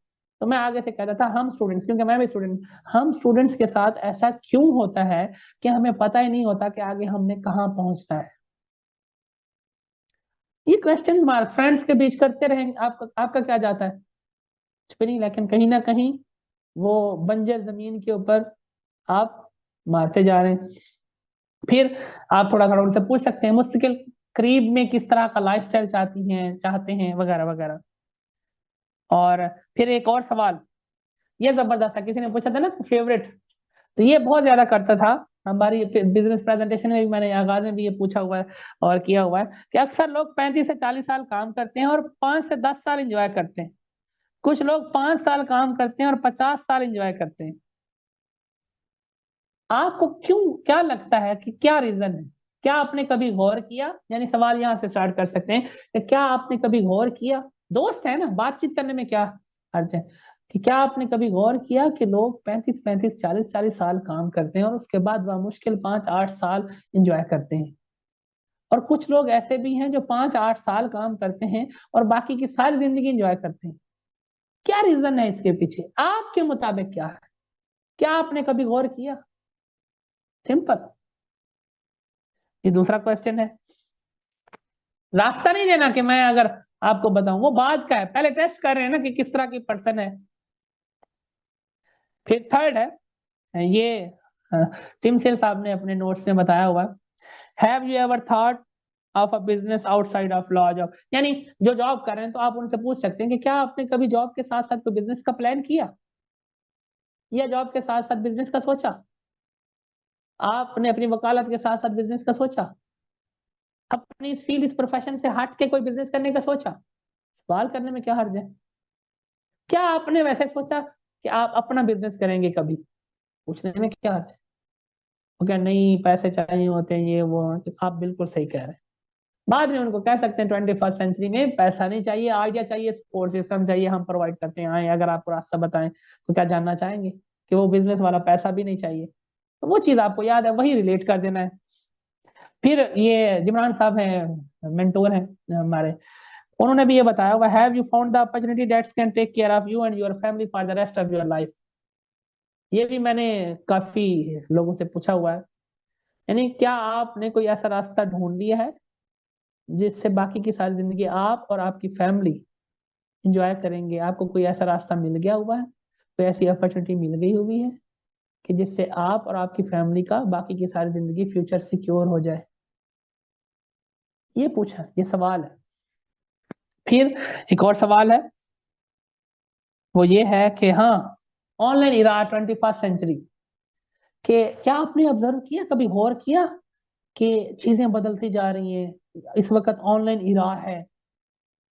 तो मैं आगे से कहता था हम स्टूडेंट्स, क्योंकि मैं भी स्टूडेंट, हम स्टूडेंट्स के साथ ऐसा क्यों होता है कि हमें पता ही नहीं होता कि आगे हमने कहाँ पहुंचना है। ये क्वेश्चन मार्क फ्रेंड्स के बीच करते रहेंगे, आपका क्या जाता है कुछ भी नहीं, लेकिन कहीं ना कहीं वो बंजर जमीन के ऊपर आप मारते जा रहे हैं। फिर आप थोड़ा थोड़ा उनसे पूछ सकते हैं मुस्तकिल करीब में किस तरह का लाइफस्टाइल चाहते हैं वगैरह वगैरह। और फिर एक और सवाल ये जबरदस्त था, किसी ने पूछा था ना फेवरेट, तो ये बहुत ज्यादा करता था हमारी बिजनेस प्रेजेंटेशन में भी, मैंने आगाज में भी ये पूछा हुआ है और किया हुआ है कि अक्सर लोग 35 से 40 साल काम करते हैं और 5 से 10 साल इंजॉय करते हैं। कुछ लोग 5 साल काम करते हैं और 50 साल इंजॉय करते हैं। आपको क्यों, क्या लगता है कि क्या रीजन है? क्या आपने कभी गौर किया, यानी सवाल यहां से स्टार्ट कर सकते हैं कि क्या आपने कभी गौर किया, दोस्त है ना, बातचीत करने में क्या हर्ज है, कि क्या आपने कभी गौर किया कि लोग 35 35 40 40 साल काम करते हैं और उसके बाद वह मुश्किल 5 8 साल इंजॉय करते हैं। और कुछ लोग ऐसे भी हैं जो 5 8 साल काम करते हैं और बाकी की सारी जिंदगी इंजॉय करते हैं। क्या रीजन है इसके पीछे, आपके मुताबिक क्या है? क्या आपने कभी गौर किया? सिंपल। ये दूसरा क्वेश्चन है। रास्ता नहीं देना कि मैं अगर आपको बताऊं, वो बात का है, पहले टेस्ट कर रहे हैं ना कि किस तरह की पर्सन है। फिर थर्ड है ये, टिम सेल साहब ने अपने नोट्स में बताया हुआ, have you ever thought of a business outside of law job, यानी जो जॉब कर रहे हैं तो आप उनसे पूछ सकते हैं कि क्या आपने कभी जॉब के साथ साथ कोई बिजनेस का प्लान किया, या जॉब के साथ साथ बिजनेस का सोचा? आपने अपनी वकालत के साथ साथ बिजनेस का सोचा? अपनी इस फील्ड, इस प्रोफेशन से हट के कोई बिजनेस करने का सोचा? सवाल करने में क्या हर्ज है? क्या आपने वैसे सोचा कि आप अपना बिजनेस करेंगे कभी? पूछने में क्या हर्ज है? वो क्या नहीं, पैसे चाहिए होते हैं ये वो, तो आप बिल्कुल सही कह रहे हैं। बाद में उनको कह सकते हैं 21st सेंचुरी में पैसा नहीं चाहिए, आइडिया चाहिए, सपोर्ट सिस्टम चाहिए, हम प्रोवाइड करते हैं। आए अगर आपको रास्ता बताएं तो क्या जानना चाहेंगे कि वो बिजनेस वाला पैसा भी नहीं चाहिए? तो वो चीज आपको याद है, वही रिलेट कर देना है। फिर ये जिमरान साहब हैं, मेंटोर हैं हमारे, उन्होंने भी ये बताया हुआ, have you found the opportunity that can take care of you and your family for the rest of your life? ये भी मैंने काफी लोगों से पूछा हुआ है, यानी क्या आपने कोई ऐसा रास्ता ढूंढ लिया है जिससे बाकी की सारी जिंदगी आप और आपकी फैमिली इंजॉय करेंगे? आपको कोई ऐसा रास्ता मिल गया हुआ है कोई ऐसी अपॉर्चुनिटी मिल गई हुई है कि जिससे आप और आपकी फैमिली का बाकी की सारी जिंदगी फ्यूचर सिक्योर हो जाए? ये पूछा, ये सवाल है। फिर एक और सवाल है, वो ये है कि हाँ, ऑनलाइन इरा 21st सेंचुरी के क्या आपने ऑब्जर्व किया, कभी गौर किया कि चीजें बदलती जा रही हैं? इस वक्त ऑनलाइन इरा है,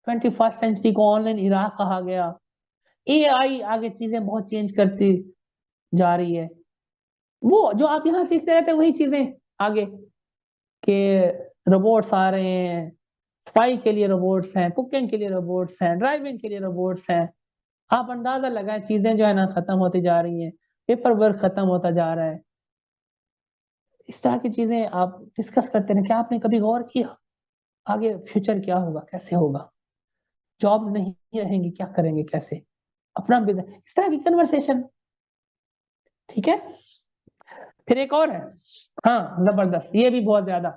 21st सेंचुरी को ऑनलाइन इरा कहा गया। एआई आगे चीजें बहुत चेंज करती जा रही है। वो जो आप यहाँ सीखते रहते हैं वही चीजें आगे के, रोबोट्स आ रहे हैं, सफाई के लिए रोबोट्स हैं, कुकिंग के लिए रोबोट्स हैं, ड्राइविंग के लिए रोबोट्स हैं। आप अंदाजा लगाएं, चीजें जो है ना खत्म होती जा रही हैं, पेपर वर्क खत्म होता जा रहा है। इस तरह की चीजें आप डिस्कस करते हैं, क्या आपने कभी गौर किया आगे फ्यूचर क्या होगा, कैसे होगा? जॉब नहीं रहेंगी, क्या करेंगे, कैसे अपना बिजनेस? इस तरह की कन्वर्सेशन। ठीक है। फिर एक और है, हाँ जबरदस्त, ये भी बहुत ज्यादा,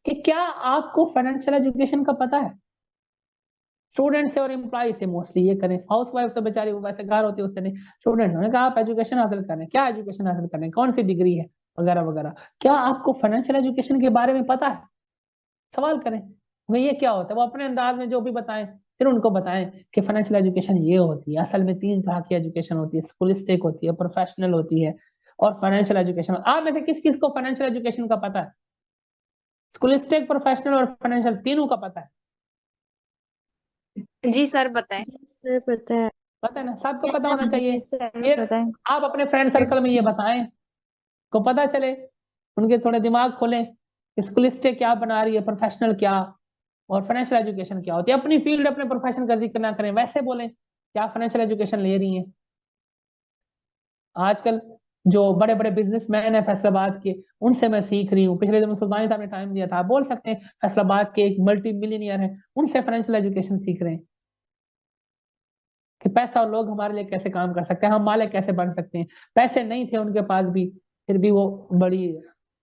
कि क्या आपको फाइनेंशियल एजुकेशन का पता है? स्टूडेंट से और एम्प्लॉय से मोस्टली ये करें, हाउस वाइफ तो बेचारी वो वैसे घर होती है, उससे नहीं। स्टूडेंट ने कहा आप एजुकेशन हासिल करें, क्या एजुकेशन हासिल करें, कौन सी डिग्री है, वगैरह वगैरह। क्या आपको फाइनेंशियल एजुकेशन के बारे में पता है? सवाल करें भाई ये क्या होता है, वो अपने अंदाज में जो भी बताएं, फिर उनको बताएं कि फाइनेंशियल एजुकेशन ये होती है। असल में 3 तरह की एजुकेशन होती है, स्कूलिस्टिक होती है, प्रोफेशनल होती है, और फाइनेंशियल एजुकेशन। आप में से किस किस को फाइनेंशियल एजुकेशन का पता है? स्कूलिस्टिक, प्रोफेशनल और फाइनेंशियल, तीनों का पता है?
जी सर बताएं।
सर पता है।
पता है ना, सबको पता होना चाहिए।
यस सर
फिर
पता है।
आप अपने फ्रेंड सर्कल में ये बताएं, को पता चले, उनके थोड़े दिमाग खोलें, स्कूलिस्टिक क्या बना रही है, प्रोफेशनल क्या, और फाइनेंशियल एजुकेशन क्या होती है। अपनी फील्ड, अपने प्रोफेशन का जिक्र ना करें, वैसे बोलें क्या फाइनेंशियल एजुकेशन ले रही हैं। आजकल जो बड़े बड़े बिजनेसमैन है फैसलाबाद के, उनसे मैं सीख रही हूँ। पिछले दिन सुल्तानी साहब ने टाइम दिया था, आप बोल सकते हैं फैसलाबाद के एक मल्टी मिलियनियर है, उनसे फाइनेंशियल एजुकेशन सीख रहे हैं कि पैसा और लोग हमारे लिए कैसे काम कर सकते हैं, हम मालिक कैसे बन सकते हैं। पैसे नहीं थे उनके पास भी, फिर भी वो बड़ी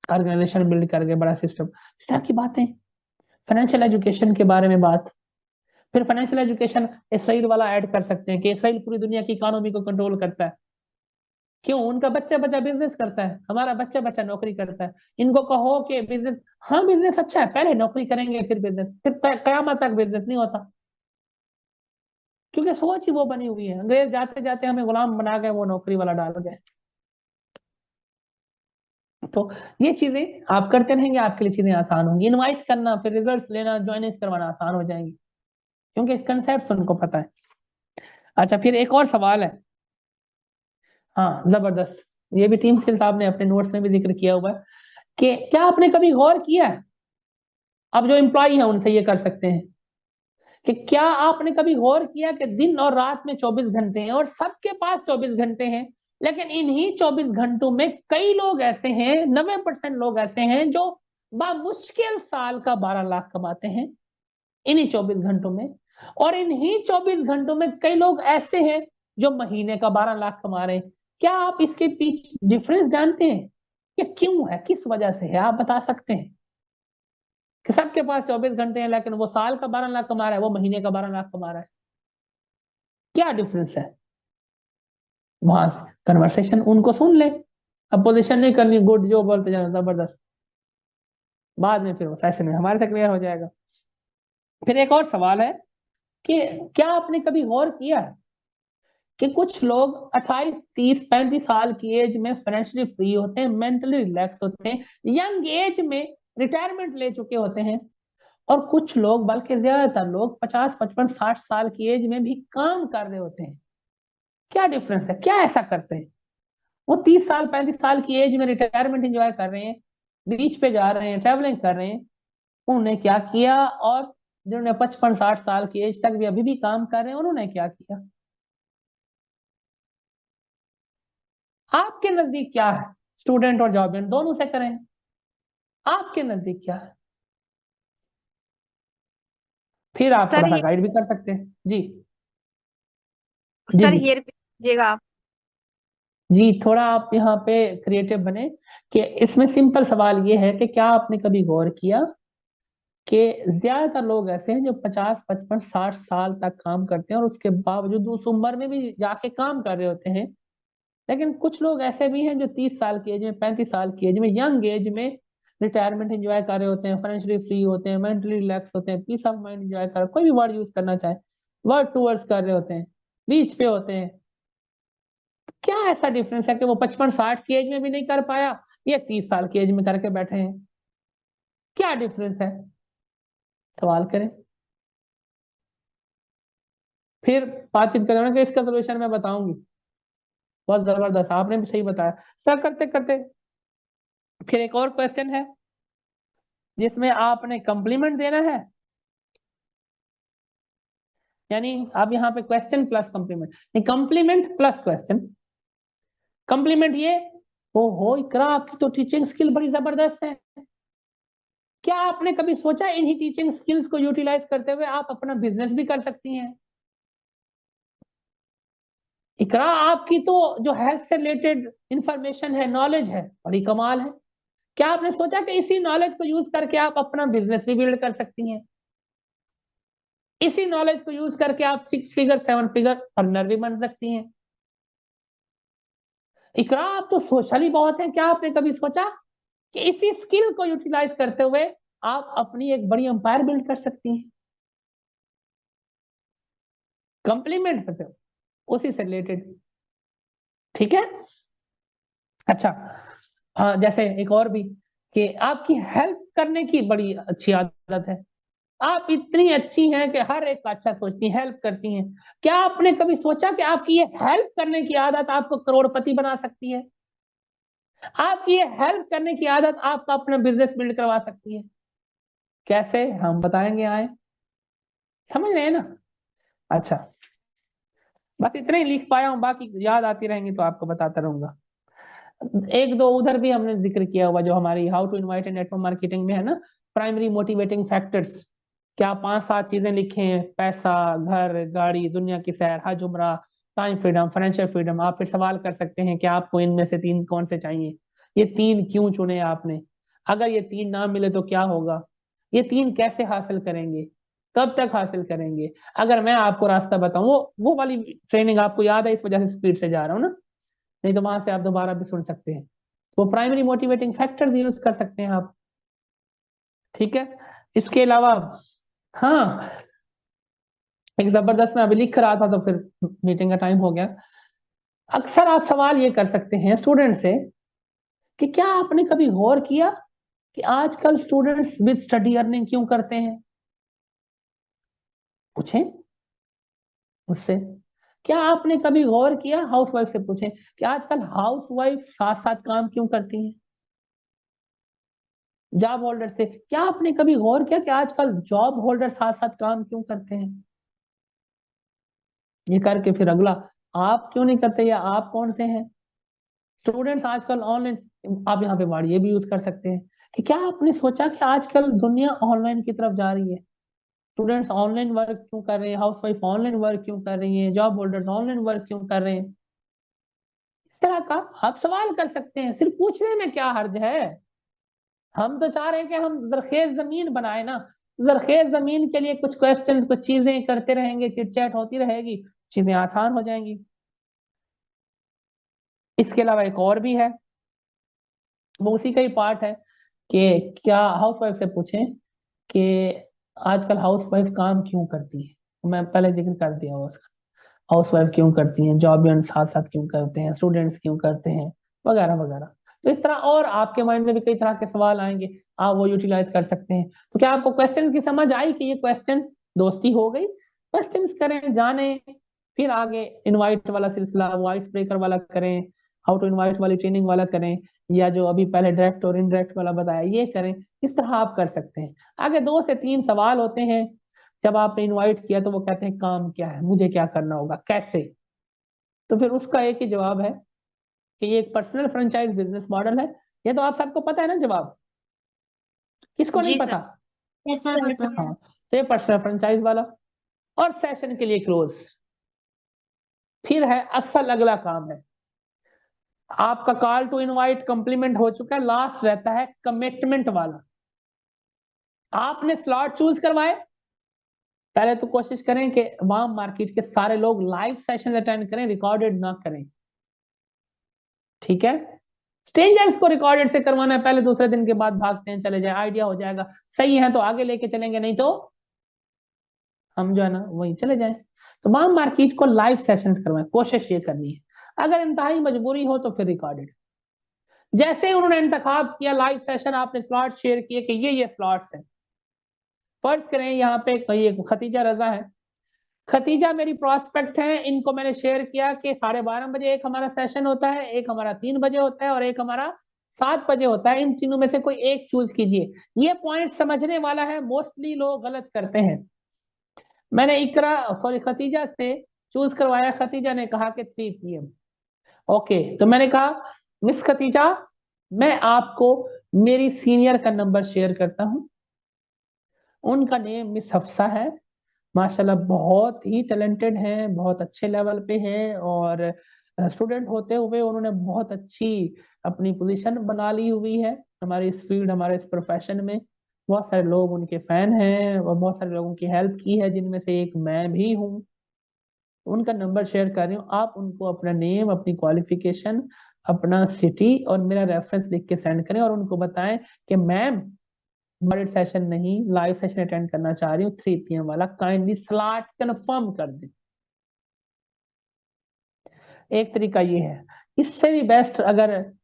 ऑर्गेनाइजेशन बिल्ड कर गए, बड़ा सिस्टम। इस तरह की बातें, फाइनेंशियल एजुकेशन के बारे में बात। फिर फाइनेंशियल एजुकेशन इसराइल वाला ऐड कर सकते हैं कि इसराइल पूरी दुनिया की इकोनॉमी को कंट्रोल करता है। क्यों? उनका बच्चा बच्चा बिजनेस करता है, हमारा बच्चा बच्चा नौकरी करता है। इनको कहो कि बिजनेस, हाँ बिजनेस अच्छा है, पहले नौकरी करेंगे फिर बिजनेस, फिर कयामत तक बिजनेस नहीं होता। क्योंकि सोच ही वो बनी हुई है, अंग्रेज जाते जाते हमें गुलाम बना गए, वो नौकरी वाला डाल गए। तो ये चीजें आप करते रहेंगे, आपके लिए चीजें आसान होंगी। इनवाइट करना, फिर रिजल्ट लेना, ज्वाइनिंग करवाना आसान हो जाएंगी, क्योंकि कंसेप्ट उनको पता है। अच्छा, फिर एक और सवाल है, हाँ जबरदस्त, ये भी टीम सिल साहब ने अपने नोट्स में भी जिक्र किया हुआ है, कि क्या आपने कभी गौर किया है, अब जो एम्प्लॉय है उनसे ये कर सकते हैं, कि क्या आपने कभी गौर किया कि दिन और रात में 24 घंटे हैं और सबके पास 24 घंटे हैं, लेकिन इन्हीं 24 घंटों में कई लोग ऐसे हैं, 90% लोग ऐसे हैं जो बामुश्किल साल का 12 लाख कमाते हैं इन्हीं 24 घंटों में। और इन्हीं 24 घंटों में कई लोग ऐसे हैं जो महीने का 12 लाख कमा रहे हैं। क्या आप इसके पीछे डिफरेंस जानते हैं? ये क्यों है, किस वजह से है, आप बता सकते हैं? कि सबके पास 24 घंटे हैं, लेकिन वो साल का 12 लाख कमा रहा है, वो महीने का 12 लाख कमा रहा है। क्या डिफरेंस है? वहां कन्वर्सेशन उनको सुन ले, अपोजिशन नहीं करनी, गुड जो बोलते जाना जबरदस्त, बाद में फिर वो सेशन में हमारे से क्लियर हो जाएगा। फिर एक और सवाल है कि क्या आपने कभी गौर किया है कि कुछ लोग 28, 30, 35 साल की एज में फाइनेंशियली फ्री होते हैं, मेंटली रिलैक्स होते हैं, यंग एज में रिटायरमेंट ले चुके होते हैं, और कुछ लोग, बल्कि ज्यादातर लोग 50, 55, 60 साल की एज में भी काम कर रहे होते हैं? क्या डिफरेंस है, क्या ऐसा करते हैं? वो 30 साल, 35 साल की एज में रिटायरमेंट एंजॉय कर रहे हैं, बीच पे जा रहे हैं, ट्रैवलिंग कर रहे हैं, उन्होंने क्या किया? और जिन्होंने 55, 60 साल की एज तक भी अभी भी काम कर रहे हैं, उन्होंने क्या किया? आपके नजदीक क्या है? स्टूडेंट और जॉब दोनों से करें, आपके नजदीक क्या है? फिर आप
सर
थोड़ा सा
ये
गाइड भी कर सकते हैं जी। जी
सर
जी।
ये रिपीट कीजिएगा आप।
जी, थोड़ा आप यहाँ पे क्रिएटिव बने, कि इसमें सिंपल सवाल ये है कि क्या आपने कभी गौर किया कि ज्यादातर लोग ऐसे हैं जो 50, 55, 60 साल तक काम करते हैं और उसके बावजूद उस उम्र में भी जाके काम कर रहे होते हैं। लेकिन कुछ लोग ऐसे भी हैं जो 30 साल की एज में, 35 साल की एज में, यंग एज में रिटायरमेंट एंजॉय कर रहे होते हैं, फाइनेंशियली फ्री होते हैं, मेंटली रिलैक्स होते हैं, पीस ऑफ माइंड एंजॉय कर, कोई भी वर्ड यूज करना चाहे, वर्क टूवर्ड्स कर रहे होते हैं, बीच पे होते हैं। क्या ऐसा डिफरेंस है कि वो 55, 60 की एज में भी नहीं कर पाया, ये 30 साल की एज में करके बैठे हैं? क्या डिफरेंस है? सवाल करें। फिर बातचीत करें कि इसका सोल्यूशन मैं बताऊंगी। बहुत जबरदस्त, आपने भी सही बताया। सब करते करते फिर एक और क्वेश्चन है जिसमें आपने कॉम्प्लीमेंट देना है, यानी आप यहाँ पे क्वेश्चन प्लस कॉम्प्लीमेंट, नहीं कॉम्प्लीमेंट प्लस क्वेश्चन। कॉम्प्लीमेंट ये, ओ हो इकरा आपकी तो टीचिंग स्किल बड़ी जबरदस्त है, क्या आपने कभी सोचा इन्हीं टीचिंग स्किल्स को यूटिलाइज करते हुए आप अपना बिजनेस भी कर सकती हैं? इकरा आपकी तो जो हेल्थ से रिलेटेड इंफॉर्मेशन है, नॉलेज है, बड़ी कमाल है। क्या आपने सोचा कि इसी नॉलेज को यूज करके आप अपना बिजनेस भी बिल्ड कर सकती हैं? इसी नॉलेज को यूज करके आप 6 फिगर 7 फिगर अर्नर भी बन सकती हैं। इकरा आप तो सोशली बहुत है, क्या आपने कभी सोचा कि इसी स्किल को यूटिलाइज करते हुए आप अपनी एक बड़ी एम्पायर बिल्ड कर सकती हैं? कंप्लीमेंट करते हो उसी से रिलेटेड, ठीक है। अच्छा, हाँ जैसे एक और भी कि आपकी हेल्प करने की बड़ी अच्छी आदत है, आप इतनी अच्छी हैं कि हर एक का अच्छा सोचती हैं, हेल्प करती हैं। क्या आपने कभी सोचा कि आपकी ये हेल्प करने की आदत आपको करोड़पति बना सकती है? आपकी ये हेल्प करने की आदत आपका अपना बिजनेस बिल्ड करवा सकती है। कैसे, हम बताएंगे, आए समझ रहे हैं ना? अच्छा, बस इतना ही लिख पाया हूँ, बाकी याद आती रहेंगी तो आपको बताता रहूंगा। एक दो उधर भी हमने जिक्र किया हुआ जो हमारी how to invite and network marketing में है ना, प्राइमरी मोटिवेटिंग फैक्टर्स। क्या 5-7 चीजें लिखे हैं? पैसा, घर, गाड़ी, दुनिया की सैर, हज, उम्रा, टाइम फ्रीडम, फाइनेंशियल फ्रीडम। आप फिर सवाल कर सकते हैं कि आपको इनमें से 3 कौन से चाहिए, ये 3 क्यों चुने आपने, अगर ये 3 ना मिले तो क्या होगा, ये 3 कैसे हासिल करेंगे, कब तक हासिल करेंगे। अगर मैं आपको रास्ता बताऊं, वो वाली ट्रेनिंग आपको याद है, इस वजह से स्पीड से जा रहा हूँ ना, नहीं तो वहां से आप दोबारा भी सुन सकते हैं। वो प्राइमरी मोटिवेटिंग फैक्टर्स यूज कर सकते हैं आप, ठीक है। इसके अलावा, हाँ, एक जबरदस्त मैं अभी लिख रहा था तो फिर मीटिंग का टाइम हो गया। अक्सर आप सवाल ये कर सकते हैं स्टूडेंट से कि क्या आपने कभी गौर किया कि आजकल स्टूडेंट्स विद स्टडी अर्निंग क्यों करते हैं? पूछें उससे। क्या आपने कभी गौर किया, हाउस वाइफ से पूछें कि आजकल हाउस वाइफ साथ साथ काम क्यों करती हैं? जॉब होल्डर से क्या आपने कभी गौर किया कि आजकल जॉब होल्डर साथ साथ काम क्यों करते हैं? ये करके फिर अगला, आप क्यों नहीं करते या आप कौन से हैं? स्टूडेंट्स आजकल ऑनलाइन, आप यहाँ पे वर्ड ये भी यूज कर सकते हैं कि क्या आपने सोचा कि आजकल दुनिया ऑनलाइन की तरफ जा रही है? स्टूडेंट्स ऑनलाइन वर्क क्यों कर रहे हैं, हाउस वाइफ ऑनलाइन वर्क क्यों कर रही है, जॉब होल्डर्स ऑनलाइन वर्क क्यों कर रहे हैं? इस तरह का आप सवाल कर सकते हैं, सिर्फ पूछने में क्या हर्ज है। हम तो चाह रहे हैं कि हम जरखेज जमीन बनाए ना, जरखेज जमीन के लिए कुछ क्वेश्चन, कुछ चीजें करते रहेंगे, चिट चैट होती रहेगी, चीजें आसान हो जाएंगी। इसके अलावा एक और भी है, वो उसी का ही पार्ट है कि क्या हाउस वाइफ से पूछें कि आजकल हाउस वाइफ काम क्यों करती है। मैं पहले जिक्र कर दिया हुआ उसका, हाउस वाइफ क्यों करती हैं, जॉब साथ साथ क्यों करते हैं, स्टूडेंट्स क्यों करते हैं, वगैरह वगैरह। तो इस तरह और आपके माइंड में भी कई तरह के सवाल आएंगे, आप वो यूटिलाइज कर सकते हैं। तो क्या आपको क्वेश्चन की समझ आई कि ये क्वेश्चन, दोस्ती हो गई, क्वेश्चंस करें, जाने, फिर आगे इनवाइट वाला सिलसिला, वॉइस ब्रेकर वाला करें, हाउ टू इनवाइट वाली ट्रेनिंग वाला करें, या जो अभी पहले डायरेक्ट और इनडायरेक्ट वाला बताया ये करें। इस तरह आप कर सकते हैं। आगे 2 से 3 सवाल होते हैं, जब आपने इनवाइट किया तो वो कहते हैं काम क्या है, मुझे क्या करना होगा, कैसे। तो फिर उसका एक ही जवाब है कि ये एक पर्सनल फ्रेंचाइज बिजनेस मॉडल है। ये तो आप सबको पता है ना जवाब, किसको नहीं
जी
पता?
सर। यस सर, पता है।
हाँ, तो ये पर्सनल फ्रेंचाइज वाला। और सेशन के लिए क्लोज। फिर है असल अगला काम है, आपका कॉल टू इनवाइट कंप्लीमेंट हो चुका है, लास्ट रहता है कमिटमेंट वाला। आपने स्लॉट चूज करवाए, पहले तो कोशिश करें कि वाम मार्केट के सारे लोग लाइव सेशन अटेंड करें, रिकॉर्डेड ना करें, ठीक है। स्ट्रेंजर्स को रिकॉर्डेड से करवाना है, पहले दूसरे दिन के बाद भागते हैं चले जाए, आइडिया हो जाएगा, सही है तो आगे लेके चलेंगे, नहीं तो हम जो है ना वही चले जाए। तो वाम मार्केट को लाइव सेशंस करवाएं, कोशिश ये करनी है। अगर इंतहाई मजबूरी हो तो फिर रिकॉर्डेड। जैसे ही उन्होंने इंतखाब किया लाइव सेशन, आपने स्लॉट शेयर किए कि ये स्लॉट्स हैं। फर्ज करें यहाँ पे कोई एक खतीजा रजा है, खतीजा मेरी प्रोस्पेक्ट है, इनको मैंने शेयर किया कि 12:30 बजे एक हमारा सेशन होता है, एक हमारा 3 बजे होता है और एक हमारा 7 बजे होता है, इन तीनों में से कोई एक चूज कीजिए। ये पॉइंट समझने वाला है, मोस्टली लोग गलत करते हैं। मैंने खतीजा से चूज करवाया, खतीजा ने कहा कि 3 PM। ओके, तो मैंने कहा मिस खतीजा, मैं आपको मेरी सीनियर का नंबर शेयर करता हूं, उनका नेम मिस हफ्सा है, माशाल्लाह बहुत ही टैलेंटेड हैं, बहुत अच्छे लेवल पे हैं और स्टूडेंट होते हुए उन्होंने बहुत अच्छी अपनी पोजीशन बना ली हुई है हमारी इस फील्ड, हमारे इस प्रोफेशन में। बहुत सारे लोग उनके फैन हैं और बहुत सारे लोगों की हेल्प की है, जिनमें से एक मैं भी हूँ। उनका नंबर शेयर कर रही हूँ, आप उनको अपना नेम, अपनी क्वालिफिकेशन, अपना सिटी और मेरा रेफरेंस लिख के सेंड करें और उनको बताएं कि मैम रिकॉर्डेड सेशन नहीं, लाइव सेशन अटेंड करना चाह रही हूँ 3 PM वाला, काइंडली स्लॉट कंफर्म कर दें। एक तरीका ये है। इससे भी बेस्ट, अगर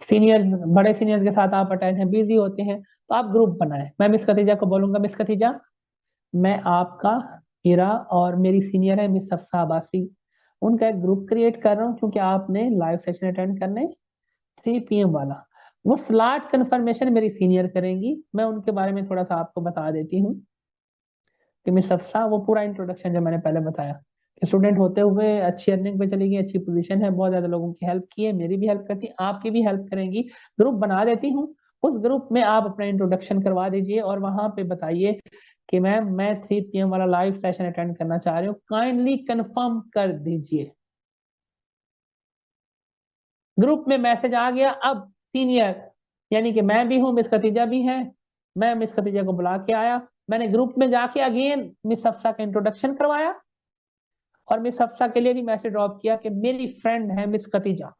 सीनियर्स, बड़े सीनियर्स के साथ आप अटैच हैं, बिजी होते हैं, तो आप ग्रुप बनाएं। मैं मिस खतीजा को बोलूंगा, मिस खतीजा, मैं आपका हीरा और मेरी सीनियर है मिस सफसा अब्बासी, उनका एक ग्रुप क्रिएट कर रहा हूँ क्योंकि आपने लाइव सेशन अटेंड करने 3 PM वाला। वो स्लॉट कंफर्मेशन मेरी सीनियर करेंगी, मैं उनके बारे में थोड़ा सा आपको बता देती हूँ कि मिस सफसा, वो पूरा इंट्रोडक्शन जो मैंने पहले बताया कि स्टूडेंट होते हुए अच्छी अर्निंग पे चली गई, अच्छी पोजीशन है, बहुत ज्यादा लोगों की हेल्प की है, मेरी भी हेल्प करती है, आपकी भी हेल्प करेंगी। ग्रुप बना देती हूँ, उस ग्रुप में आप अपना इंट्रोडक्शन करवा दीजिए और वहां पे बताइए कि मैम मैं 3 PM वाला लाइव सेशन अटेंड करना चाह रही हूँ, काइंडली कंफर्म कर दीजिए। ग्रुप में मैसेज आ गया, अब सीनियर यानी कि मैं भी हूं, मिस खतीजा भी है, मैं मिस खतीजा को बुला के आया, मैंने ग्रुप में जाके अगेन मिस हफ्सा का इंट्रोडक्शन करवाया और मिस हफ्सा के लिए भी मैसेज ड्रॉप किया कि मेरी फ्रेंड है मिस खतीजा,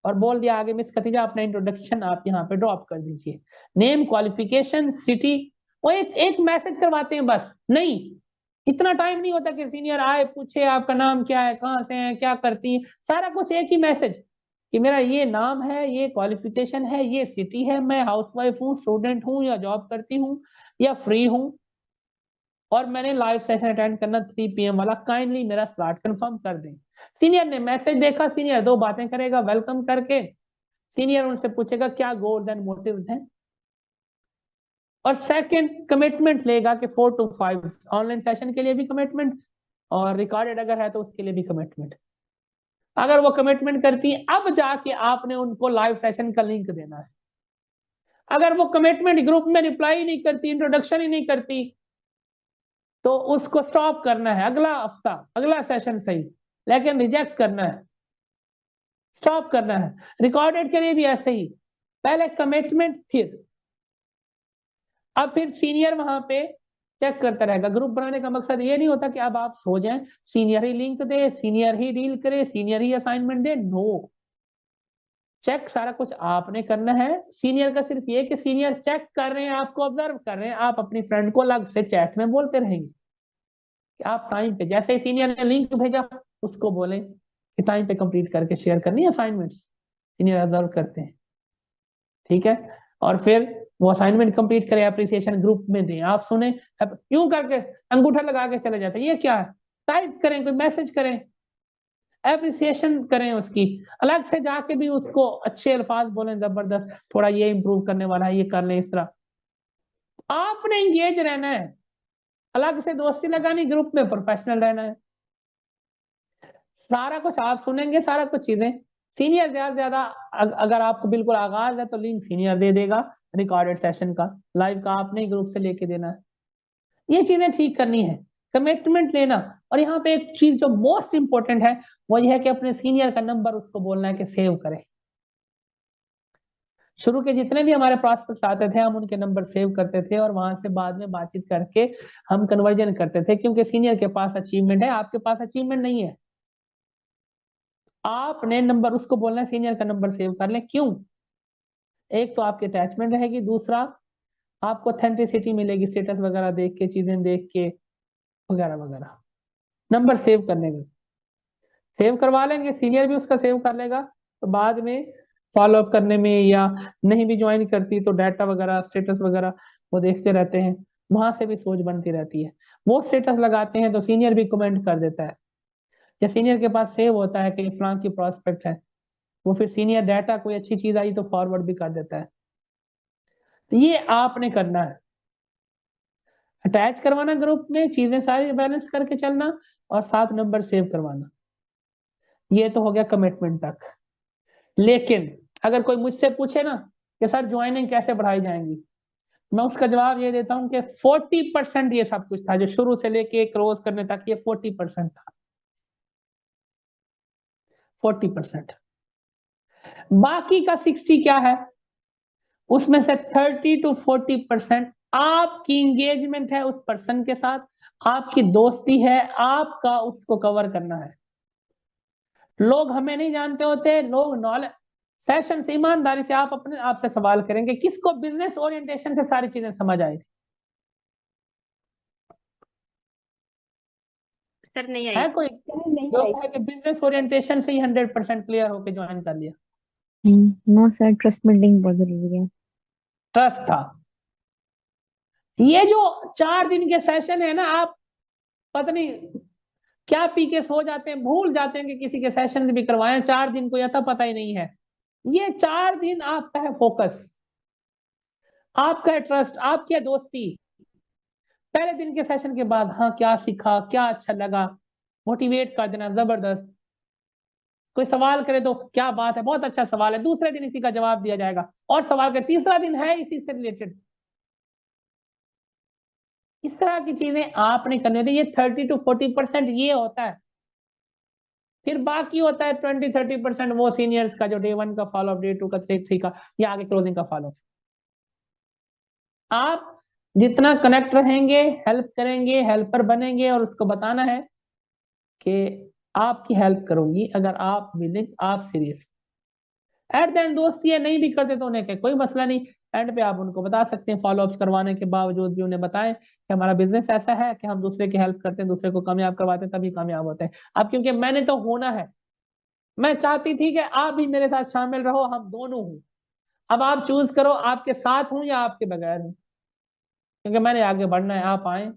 और बोल दिया आगे मिस खतीजा अपना इंट्रोडक्शन आप यहाँ पे ड्रॉप कर दीजिए, नेम, क्वालिफिकेशन, सिटी। वो एक एक मैसेज करवाते हैं बस, नहीं इतना टाइम नहीं होता कि सीनियर आए पूछे आपका नाम क्या है, कहाँ से हैं, क्या करती हैं, सारा कुछ एक ही मैसेज कि मेरा ये नाम है, ये क्वालिफिकेशन है, ये सिटी है, मैं हाउसवाइफ हूँ, स्टूडेंट हूँ या जॉब करती हूँ या फ्री हूँ, और मैंने लाइव सेशन अटेंड करना 3 PM वाला, काइंडली मेरा स्लॉट कंफर्म कर दें। सीनियर ने मैसेज देखा, सीनियर 2 बातें करेगा वेलकम करके, सीनियर उनसे पूछेगा क्या गोल्स एंड मोटिव्स हैं, और सेकंड कमिटमेंट लेगा कि 4 to 5 ऑनलाइन सेशन के लिए भी कमिटमेंट और रिकॉर्डेड अगर है तो उसके लिए भी कमिटमेंट। अगर वो कमिटमेंट करती है, अब जाके आपने उनको लाइव सेशन का लिंक देना है। अगर वो कमिटमेंट ग्रुप में रिप्लाई नहीं करती, इंट्रोडक्शन ही नहीं करती, तो उसको स्टॉप करना है, अगला हफ्ता अगला सेशन सही, लेकिन रिजेक्ट करना है, स्टॉप करना है। रिकॉर्डेड के लिए भी ऐसे ही, पहले कमिटमेंट, फिर सीनियर वहां पे चेक करता रहेगा। ग्रुप बनाने का मकसद ये नहीं होता कि अब आप सो जाएं, सीनियर ही लिंक दे, सीनियर ही डील करे, सीनियर ही असाइनमेंट दे, नो, चेक सारा कुछ आपने करना है। सीनियर का सिर्फ ये कि सीनियर चेक कर रहे हैं, आपको ऑब्जर्व कर रहे हैं, आप अपनी फ्रेंड को अलग से चैट में बोलते रहेंगे कि आप टाइम पे, जैसे ही सीनियर ने लिंक भेजा उसको बोले कि टाइम पे कंप्लीट करके शेयर करनी है असाइनमेंट्स, सीनियर ऑब्जर्व करते हैं, ठीक है। और फिर वो असाइनमेंट कंप्लीट करें, अप्रिसिएशन ग्रुप में दें, आप सुने क्यों करके अंगूठा लगा के चले जाते हैं, ये क्या है, टाइप करें, कोई मैसेज करें, एप्रिसिएशन करें उसकी, अलग से जाके भी उसको अच्छे अल्फाज बोलें, जबरदस्त, थोड़ा ये इंप्रूव करने वाला है, ये कर लें, इस तरह आपने इंगेज रहना है, अलग से दोस्ती लगानी, ग्रुप में प्रोफेशनल रहना है। सारा कुछ आप सुनेंगे, सारा कुछ चीजें सीनियर ज्यादा ज्यादा, अगर आपको बिल्कुल आगाज है तो लिंक सीनियर दे देगा रिकॉर्डेड सेशन का, लाइव का आपने ग्रुप से लेके देना है। ये चीजें ठीक करनी है, कमिटमेंट लेना। और यहाँ पे एक चीज जो मोस्ट इंपॉर्टेंट है वो ये है कि अपने सीनियर का नंबर उसको बोलना है कि सेव करे। शुरू के जितने भी हमारे प्रॉस्पेक्ट्स आते थे हम उनके नंबर सेव करते थे और वहां से बाद में बातचीत करके हम कन्वर्जन करते थे, क्योंकि सीनियर के पास अचीवमेंट है, आपके पास अचीवमेंट नहीं है। आपने नंबर उसको बोलना है सीनियर का नंबर सेव कर लें। क्यों? एक तो आपकी अटैचमेंट रहेगी, दूसरा आपको ऑथेंटिसिटी मिलेगी, स्टेटस वगैरह देख के, चीजें देख के वगैरह वगैरह। नंबर सेव करने में सेव करवा लेंगे, सीनियर भी उसका सेव कर लेगा, तो बाद में फॉलो अप करने में या नहीं भी ज्वाइन करती तो डाटा वगैरह स्टेटस वगैरह वो देखते रहते हैं, वहां से भी सोच बनती रहती है। वो स्टेटस लगाते हैं तो सीनियर भी कमेंट कर देता है, या सीनियर के पास सेव होता है कि फलां की प्रोस्पेक्ट है, वो फिर सीनियर डाटा कोई अच्छी चीज आई तो फॉरवर्ड भी कर देता है। तो ये आपने करना है, अटैच करवाना ग्रुप में, चीजें सारी बैलेंस करके चलना और साथ नंबर सेव करवाना। ये तो हो गया कमिटमेंट तक। लेकिन अगर कोई मुझसे पूछे ना कि सर ज्वाइनिंग कैसे बढ़ाई जाएंगी, मैं उसका जवाब ये देता हूं कि 40% ये सब कुछ था, जो शुरू से लेके क्लोज करने तक ये 40% था। 40%। बाकी का 60 क्या है? उसमें से 30 to 40% आपकी इंगेजमेंट है उस पर्सन के साथ, आपकी दोस्ती है, आपका उसको कवर करना है। लोग हमें नहीं जानते होते, लोग नॉलेज सेशन से ईमानदारी से आप अपने आप से सवाल करेंगे किसको बिजनेस ओरिएंटेशन से सारी चीजें समझ आई थी?
सर नहीं
है
आई।
कोई जो कहे कि बिजनेस ओरिएंटेशन से ही 100% क्लियर होके ज्वाइन कर लिया?
नो सर, ट्रस्ट बिल्डिंग बहुत जरूरी है।
ट्रस्ट था। ये जो 4 दिन के सेशन है ना, आप पता नहीं क्या पी के सो जाते हैं, भूल जाते हैं कि किसी के सेशन भी करवाए 4 दिन को, या तो पता ही नहीं है। ये 4 दिन आपका है फोकस, आपका है ट्रस्ट, आपकी है दोस्ती। पहले दिन के सेशन के बाद हाँ क्या सीखा, क्या अच्छा लगा, मोटिवेट कर देना जबरदस्त। कोई सवाल करे तो क्या बात है, बहुत अच्छा सवाल है, दूसरे दिन इसी का जवाब दिया जाएगा, और सवाल करे, तीसरा दिन है इसी से रिलेटेड। इस तरह की चीजें आपने करनी होती है। ये 30 to 40% ये होता है। फिर बाकी होता है 20-30% वो सीनियर्स का, जो डे 1 का फॉलो, डे 2 का, डे 3 का, या आगे क्लोजिंग का फॉलो। आप जितना कनेक्ट रहेंगे, हेल्प करेंगे, हेल्पर बनेंगे, और उसको बताना है कि आपकी हेल्प करूंगी अगर आप विलिंग, आप सीरियस। एट द एंड दोस्ती है, नहीं भी करते तो उन्हें कोई मसला नहीं, एंड पे आप उनको बता सकते हैं, फॉलो अप्स करवाने के बावजूद भी उन्हें बताएं कि हमारा बिजनेस ऐसा है कि हम दूसरे की हेल्प करते हैं, दूसरे को कामयाब करवाते हैं, तभी कामयाब होते हैं। अब क्योंकि मैंने तो होना है, मैं चाहती थी कि आप भी मेरे साथ शामिल रहो, हम दोनों हूं। अब आप चूज करो, आपके साथ हूं या आपके बगैर हूं, क्योंकि मैंने आगे बढ़ना है, आप आए।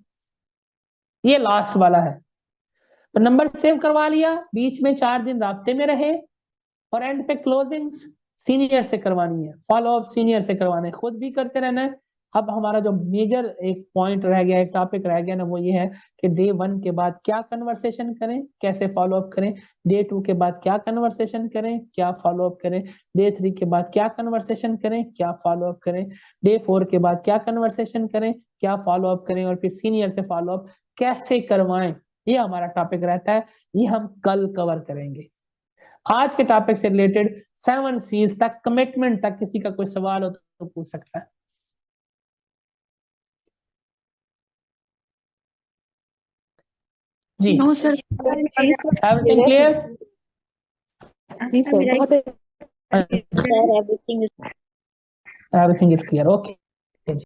ये लास्ट वाला है। तो नंबर सेव करवा लिया, बीच में 4 दिन रास्ते में रहे, और एंड पे क्लोजिंग सीनियर से करवानी है, फॉलो अप सीनियर से करवाना है, खुद भी करते रहना है। अब हमारा जो मेजर एक पॉइंट रह गया, एक टॉपिक रह गया ना, वो ये है कि डे 1 के बाद क्या कन्वर्सेशन करें, कैसे फॉलो अप करें, डे 2 के बाद क्या कन्वर्सेशन करें, क्या फॉलो अप करें, डे 3 के बाद क्या कन्वर्सेशन करें, क्या फॉलो अप करें, डे 4 के बाद क्या कन्वर्सेशन करें, क्या फॉलो अप करें, और फिर सीनियर से फॉलो अप कैसे करवाएं। ये हमारा टॉपिक रहता है, ये हम कल कवर करेंगे। आज के टॉपिक से रिलेटेड 7 C's तक, कमिटमेंट तक, किसी का कोई सवाल हो तो पूछ सकता है। जी
नो सर।
Everything clear?
जी सर, बहुत
sir everything is
everything is clear, okay.